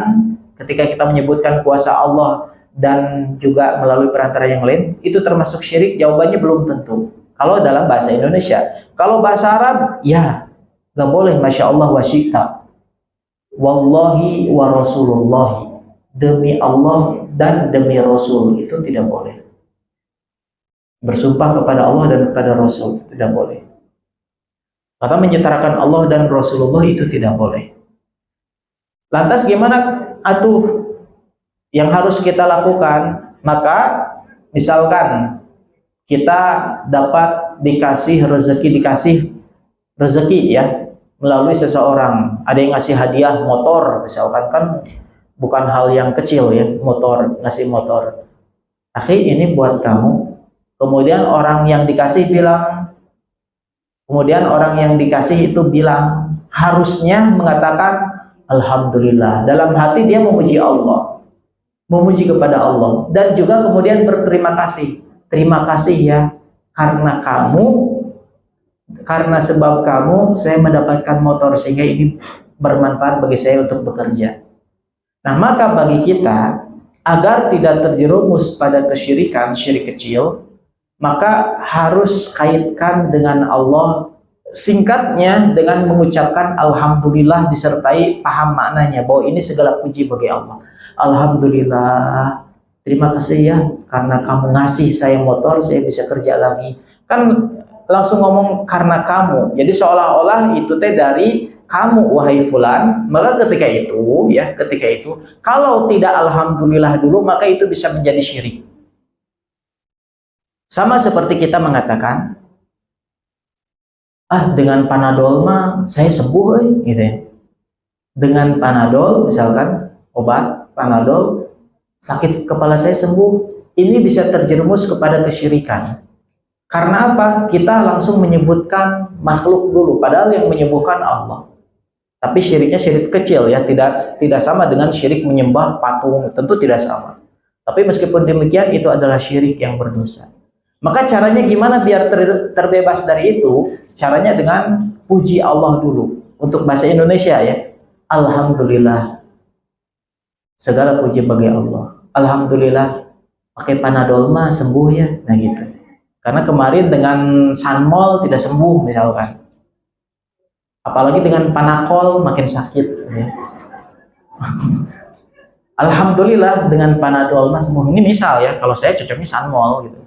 ketika kita menyebutkan kuasa Allah dan juga melalui perantara yang lain, itu termasuk syirik? Jawabannya belum tentu. Kalau dalam bahasa Indonesia, kalau bahasa Arab, ya nggak boleh Masya Allah wa syi'ta, wallahi wa rasulullah, demi Allah dan demi Rasul, itu tidak boleh. Bersumpah kepada Allah dan kepada Rasul, tidak boleh. Maka menyetarakan Allah dan Rasulullah itu tidak boleh. Lantas gimana yang harus kita lakukan? Maka misalkan kita dapat dikasih rezeki ya melalui seseorang, ada yang ngasih hadiah motor misalkan, kan bukan hal yang kecil ya, motor, ngasih motor, akhi ini buat kamu. Kemudian orang yang dikasih itu bilang harusnya mengatakan Alhamdulillah, dalam hati dia memuji Allah, memuji kepada Allah, dan juga kemudian berterima kasih. Terima kasih ya, karena sebab kamu saya mendapatkan motor, sehingga ini bermanfaat bagi saya untuk bekerja. Nah, maka bagi kita agar tidak terjerumus pada kesyirikan, syirik kecil, maka harus kaitkan dengan Allah. Singkatnya dengan mengucapkan Alhamdulillah disertai paham maknanya bahwa ini segala puji bagi Allah. Alhamdulillah, terima kasih ya karena kamu ngasih saya motor, saya bisa kerja lagi. Kan langsung ngomong karena kamu. Jadi seolah-olah itu teh dari kamu wahai fulan. Maka ketika itu kalau tidak Alhamdulillah dulu, maka itu bisa menjadi syirik. Sama seperti kita mengatakan dengan Panadol mah saya sembuh gitu ya. Dengan Panadol misalkan, obat Panadol, sakit kepala saya sembuh. Ini bisa terjerumus kepada kesyirikan. Karena apa? Kita langsung menyebutkan makhluk dulu, padahal yang menyembuhkan Allah. Tapi syiriknya syirik kecil ya, tidak sama dengan syirik menyembah patung, tentu tidak sama. Tapi meskipun demikian itu adalah syirik yang berdosa. Maka caranya gimana biar terbebas dari itu? Caranya dengan puji Allah dulu. Untuk bahasa Indonesia ya, Alhamdulillah, segala puji bagi Allah. Alhamdulillah, pakai Panadol mah sembuh ya. Nah gitu. Karena kemarin dengan Sanmol tidak sembuh misalkan. Apalagi dengan Panadol makin sakit. Ya. Alhamdulillah dengan Panadol mas sembuh. Ini misal ya, kalau saya cocoknya Sanmol gitu.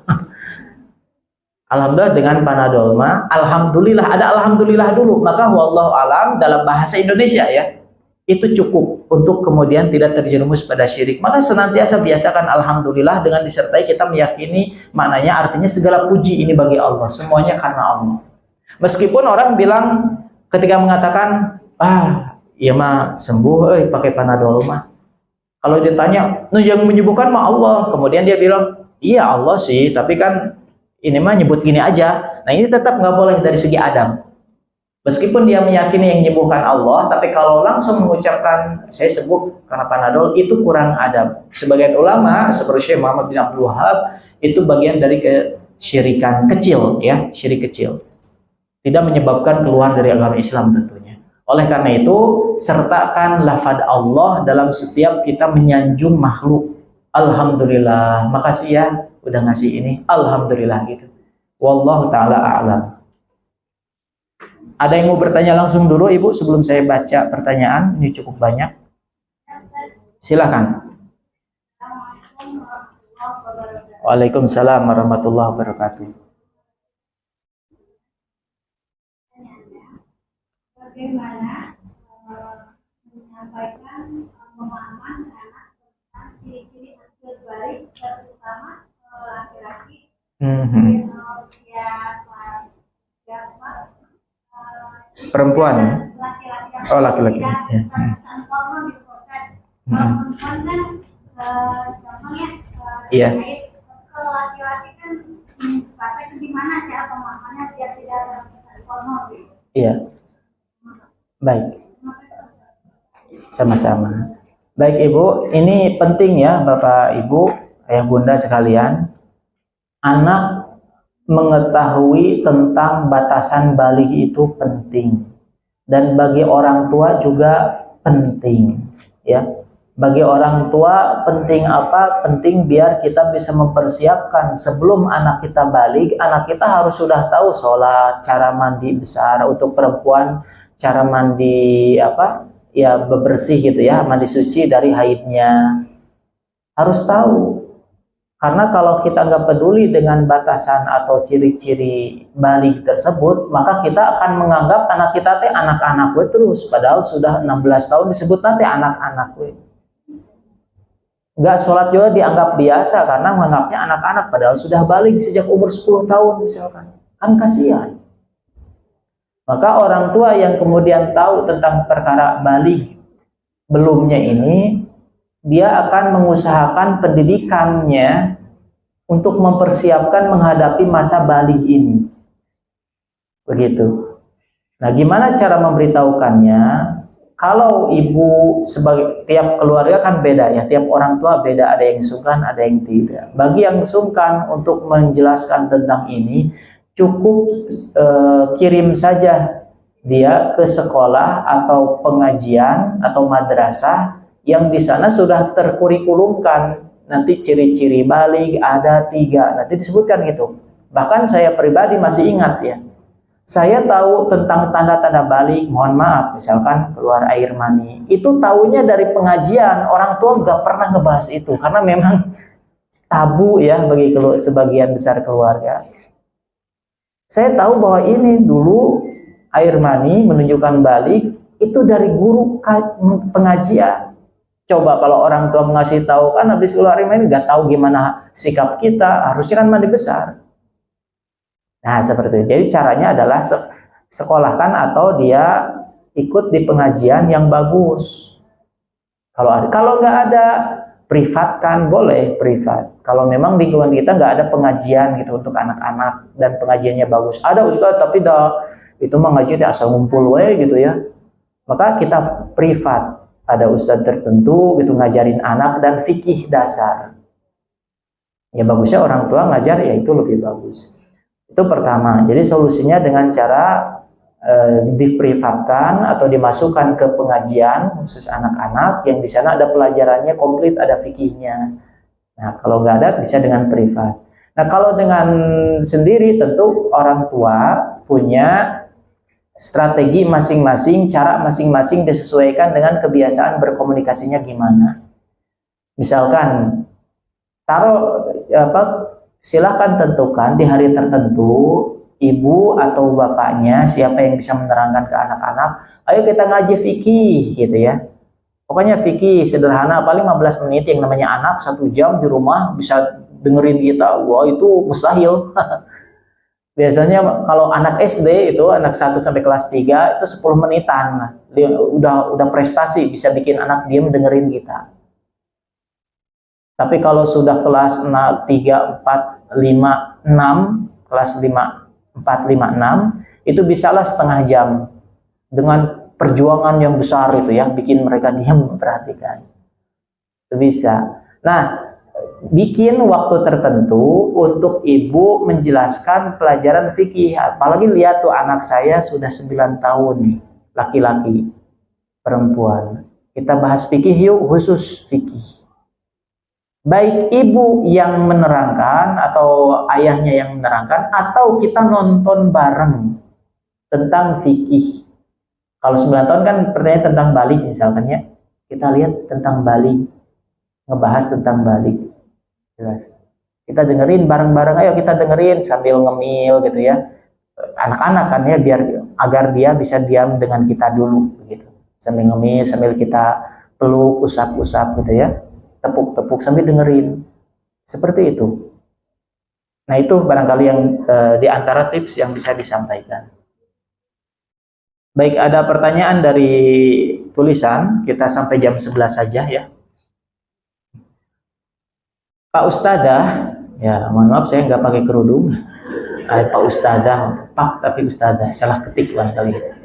Alhamdulillah dengan Panadol mah, alhamdulillah ada alhamdulillah dulu. Maka wallahu alam dalam bahasa Indonesia ya, itu cukup untuk kemudian tidak terjerumus pada syirik. Maka senantiasa biasakan alhamdulillah dengan disertai kita meyakini maknanya artinya segala puji ini bagi Allah, semuanya karena Allah. Meskipun orang bilang ketika mengatakan iya mah sembuh pakai Panadol mah. Kalau ditanya, yang menyembuhkan mah Allah. Kemudian dia bilang, iya Allah sih, tapi kan ini mah nyebut gini aja. Nah ini tetap nggak boleh dari segi adab. Meskipun dia meyakini yang menyembuhkan Allah, tapi kalau langsung mengucapkan saya sembuh karena Panadol itu kurang adab. Sebagian ulama seperti Syekh Muhammad bin Abdul Wahab itu bagian dari kesyirikan kecil ya, syirik kecil. Tidak menyebabkan keluar dari agama Islam tentunya. Oleh karena itu, sertakan lafaz Allah dalam setiap kita menyanjung makhluk. Alhamdulillah, makasih ya udah ngasih ini. Alhamdulillah gitu. Wallahu taala a'lam. Ada yang mau bertanya langsung dulu Ibu sebelum saya baca pertanyaan? Ini cukup banyak. Silakan. Waalaikumsalam warahmatullahi wabarakatuh. Bagaimana menyampaikan pemahaman anak tentang ciri-ciri akil balik terutama laki-laki usia kelas perempuan ya? laki-laki Oh laki-laki ya. Iya. Kalau laki-laki kan bahasa gimana cara pemahamannya biar tidak ada porno gitu. Iya. Baik. Sama-sama. Baik Ibu, ini penting ya Bapak Ibu, Ayah Bunda sekalian. Anak mengetahui tentang batasan baligh itu penting. Dan bagi orang tua juga penting, ya. Bagi orang tua penting apa? Penting biar kita bisa mempersiapkan sebelum anak kita baligh, anak kita harus sudah tahu sholat, cara mandi besar untuk perempuan, cara mandi ya bebersih gitu ya, mandi suci dari haidnya. Harus tahu. Karena kalau kita nggak peduli dengan batasan atau ciri-ciri baligh tersebut, maka kita akan menganggap anak kita teh anak-anak we terus, padahal sudah 16 tahun disebut nanti anak-anak we. Nggak sholat juga dianggap biasa karena menganggapnya anak-anak, padahal sudah baligh sejak umur 10 tahun misalkan. Kan kasihan. Maka orang tua yang kemudian tahu tentang perkara baligh belumnya ini, dia akan mengusahakan pendidikannya untuk mempersiapkan menghadapi masa baligh ini. Begitu. Nah, gimana cara memberitahukannya? Kalau ibu sebagai tiap keluarga kan beda ya, tiap orang tua beda, ada yang sungkan, ada yang tidak. Bagi yang sungkan untuk menjelaskan tentang ini, cukup kirim saja dia ke sekolah atau pengajian atau madrasah yang di sana sudah terkurikulumkan. Nanti ciri-ciri baligh ada 3, nanti disebutkan gitu. Bahkan saya pribadi masih ingat ya, saya tahu tentang tanda-tanda baligh, mohon maaf, misalkan keluar air mani, itu tahunya dari pengajian. Orang tua nggak pernah ngebahas itu karena memang tabu ya bagi sebagian besar keluarga. Saya tahu bahwa ini dulu air mani menunjukkan baligh itu dari guru pengajian. Coba kalau orang tua ngasih tahu, kan habis keluar air mani nggak tahu gimana sikap kita, harusnya kan mandi besar. Nah seperti itu. Jadi caranya adalah sekolahkan atau dia ikut di pengajian yang bagus. Kalau nggak ada, privatkan, boleh privat. Kalau memang lingkungan kita nggak ada pengajian gitu untuk anak-anak dan pengajiannya bagus. Ada ustadz tapi itu mah ngaji asal ngumpul we gitu ya. Maka kita privat. Ada ustadz tertentu gitu ngajarin anak dan fikih dasar. Ya bagusnya orang tua ngajar ya itu lebih bagus. Itu pertama. Jadi solusinya dengan cara diprivatkan atau dimasukkan ke pengajian khusus anak-anak yang di sana ada pelajarannya komplit, ada fikihnya. Nah kalau nggak ada bisa dengan privat. Nah kalau dengan sendiri tentu orang tua punya strategi masing-masing, cara masing-masing disesuaikan dengan kebiasaan berkomunikasinya gimana. Misalkan silahkan tentukan di hari tertentu ibu atau bapaknya siapa yang bisa menerangkan ke anak-anak, ayo kita ngaji fikih gitu ya. Pokoknya fikih sederhana paling 15 menit, yang namanya anak 1 jam di rumah bisa dengerin kita, wah itu mustahil. Biasanya kalau anak SD itu anak 1 sampai kelas 3 itu 10 menitan. Dia udah prestasi bisa bikin anak diam dengerin kita. Tapi kalau sudah kelas 3, 4, 5, 6, kelas 4, 5, 6 itu bisalah setengah jam dengan perjuangan yang besar itu ya, bikin mereka diam memperhatikan. Itu bisa. Nah, bikin waktu tertentu untuk ibu menjelaskan pelajaran fikih. Apalagi lihat tuh anak saya sudah 9 tahun nih, laki-laki, perempuan. Kita bahas fikih yuk, khusus fikih. Baik ibu yang menerangkan atau ayahnya yang menerangkan, atau kita nonton bareng tentang fikih. Kalau 9 tahun kan pertanyaan tentang balik misalkan ya, kita lihat tentang balik, ngebahas tentang balik. Jelas. Kita dengerin bareng-bareng, ayo kita dengerin sambil ngemil gitu ya. Anak-anak kan ya, biar agar dia bisa diam dengan kita dulu begitu. Sambil ngemil, sambil kita peluk, usap-usap gitu ya. Tepuk-tepuk sambil dengerin. Seperti itu. Nah, itu barangkali yang di antara tips yang bisa disampaikan. Baik, ada pertanyaan dari tulisan, kita sampai jam 11 saja ya. Pak Ustadzah, ya mohon maaf saya nggak pakai kerudung. Pak Ustadzah, Pak tapi Ustadzah, salah ketik barangkali.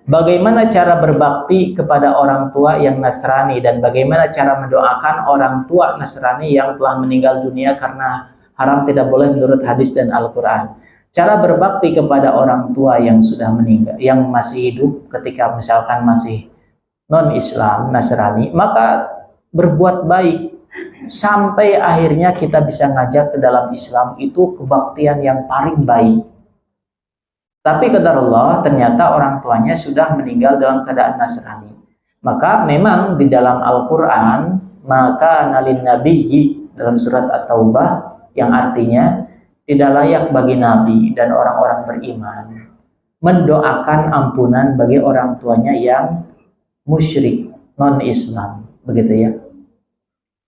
Bagaimana cara berbakti kepada orang tua yang Nasrani dan bagaimana cara mendoakan orang tua Nasrani yang telah meninggal dunia karena haram tidak boleh menurut hadis dan Al-Quran. Cara berbakti kepada orang tua yang sudah meninggal, yang masih hidup ketika misalkan masih non-Islam, Nasrani, maka berbuat baik sampai akhirnya kita bisa ngajak ke dalam Islam, itu kebaktian yang paling baik. Tapi kata Allah, ternyata orang tuanya sudah meninggal dalam keadaan Nasrani. Maka memang di dalam Al-Quran, maka nalin nabiyyi dalam surat At-Taubah yang artinya tidak layak bagi Nabi dan orang-orang beriman mendoakan ampunan bagi orang tuanya yang musyrik, non-Islam, begitu ya.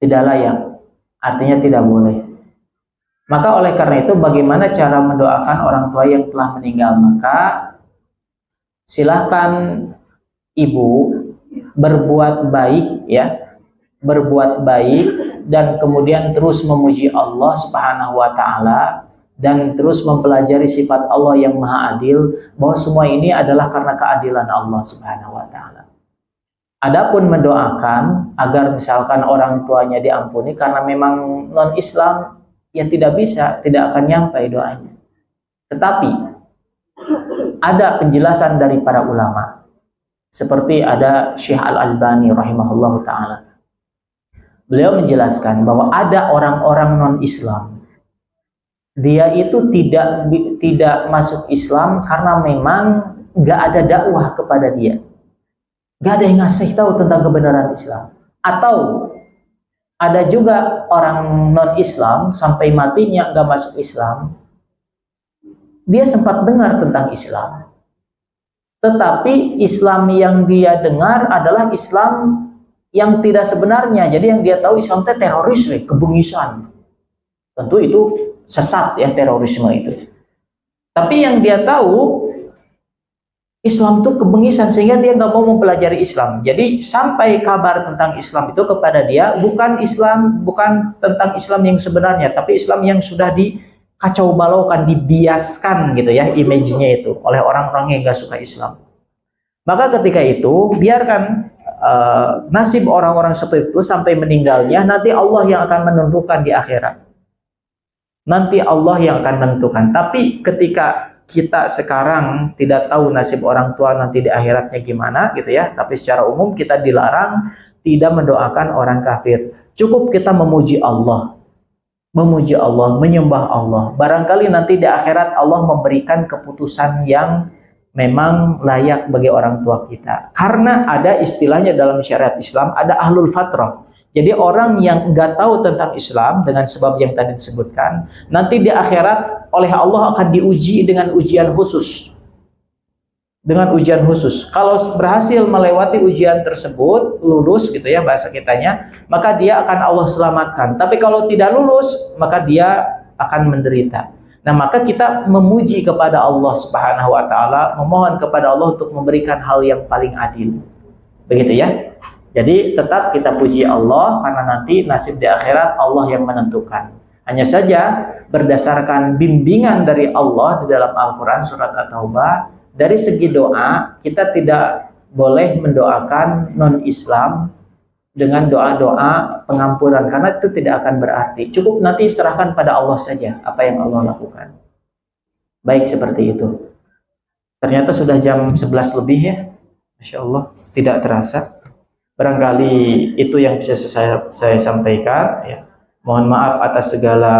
Tidak layak, artinya tidak boleh. Maka oleh karena itu bagaimana cara mendoakan orang tua yang telah meninggal? Maka silahkan ibu berbuat baik ya, berbuat baik dan kemudian terus memuji Allah Subhanahu wa taala dan terus mempelajari sifat Allah yang Maha Adil, bahwa semua ini adalah karena keadilan Allah Subhanahu wa taala. Adapun mendoakan agar misalkan orang tuanya diampuni karena memang non-Islam, ya tidak bisa, tidak akan nyampai doanya. Tetapi ada penjelasan dari para ulama. Seperti ada Syekh Al-Albani rahimahullahu ta'ala. Beliau menjelaskan bahwa ada orang-orang non-Islam. Dia itu tidak masuk Islam karena memang gak ada dakwah kepada dia. Gak ada yang ngasih tahu tentang kebenaran Islam. Atau ada juga orang non-Islam sampai matinya gak masuk Islam, dia sempat dengar tentang Islam, tetapi Islam yang dia dengar adalah Islam yang tidak sebenarnya. Jadi yang dia tahu Islam itu teroris, kebengisan. Tentu itu sesat ya, terorisme itu. Tapi yang dia tahu Islam itu kebengisan, sehingga dia nggak mau mempelajari Islam. Jadi sampai kabar tentang Islam itu kepada dia bukan tentang Islam yang sebenarnya, tapi Islam yang sudah dikacau balaukan, dibiaskan gitu ya, image-nya itu oleh orang-orang yang nggak suka Islam. Maka ketika itu biarkan nasib orang-orang seperti itu sampai meninggalnya, nanti Allah yang akan menentukan di akhirat. Nanti Allah yang akan menentukan. Tapi ketika kita sekarang tidak tahu nasib orang tua nanti di akhiratnya gimana gitu ya, tapi secara umum kita dilarang tidak mendoakan orang kafir. Cukup kita memuji Allah, menyembah Allah. Barangkali nanti di akhirat Allah memberikan keputusan yang memang layak bagi orang tua kita. Karena ada istilahnya dalam syariat Islam, ada ahlul fatrah. Jadi orang yang nggak tahu tentang Islam dengan sebab yang tadi disebutkan, nanti di akhirat oleh Allah akan diuji dengan ujian khusus. Dengan ujian khusus. Kalau berhasil melewati ujian tersebut, lulus gitu ya bahasa kitanya, maka dia akan Allah selamatkan. Tapi kalau tidak lulus, maka dia akan menderita. Nah, maka kita memuji kepada Allah Subhanahu wa taala, memohon kepada Allah untuk memberikan hal yang paling adil. Begitu ya. Jadi tetap kita puji Allah karena nanti nasib di akhirat Allah yang menentukan. Hanya saja berdasarkan bimbingan dari Allah di dalam Al-Qur'an surat At-Taubah, dari segi doa, kita tidak boleh mendoakan non-Islam dengan doa-doa pengampunan, karena itu tidak akan berarti. Cukup nanti serahkan pada Allah saja apa yang Allah lakukan. Baik, seperti itu. Ternyata sudah jam 11 lebih ya. Masya Allah, tidak terasa. Barangkali itu yang bisa saya sampaikan. Ya. Mohon maaf atas segala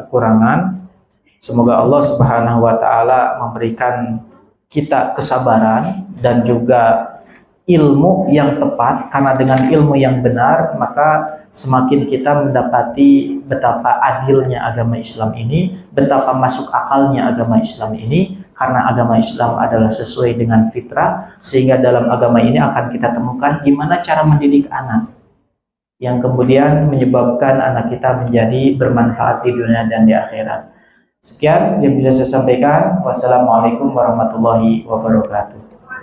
kekurangan. Semoga Allah Subhanahu wa taala memberikan kita kesabaran dan juga ilmu yang tepat, karena dengan ilmu yang benar maka semakin kita mendapati betapa adilnya agama Islam ini, betapa masuk akalnya agama Islam ini, karena agama Islam adalah sesuai dengan fitrah, sehingga dalam agama ini akan kita temukan gimana cara mendidik anak yang kemudian menyebabkan anak kita menjadi bermanfaat di dunia dan di akhirat. Sekian yang bisa saya sampaikan. Wassalamualaikum warahmatullahi wabarakatuh.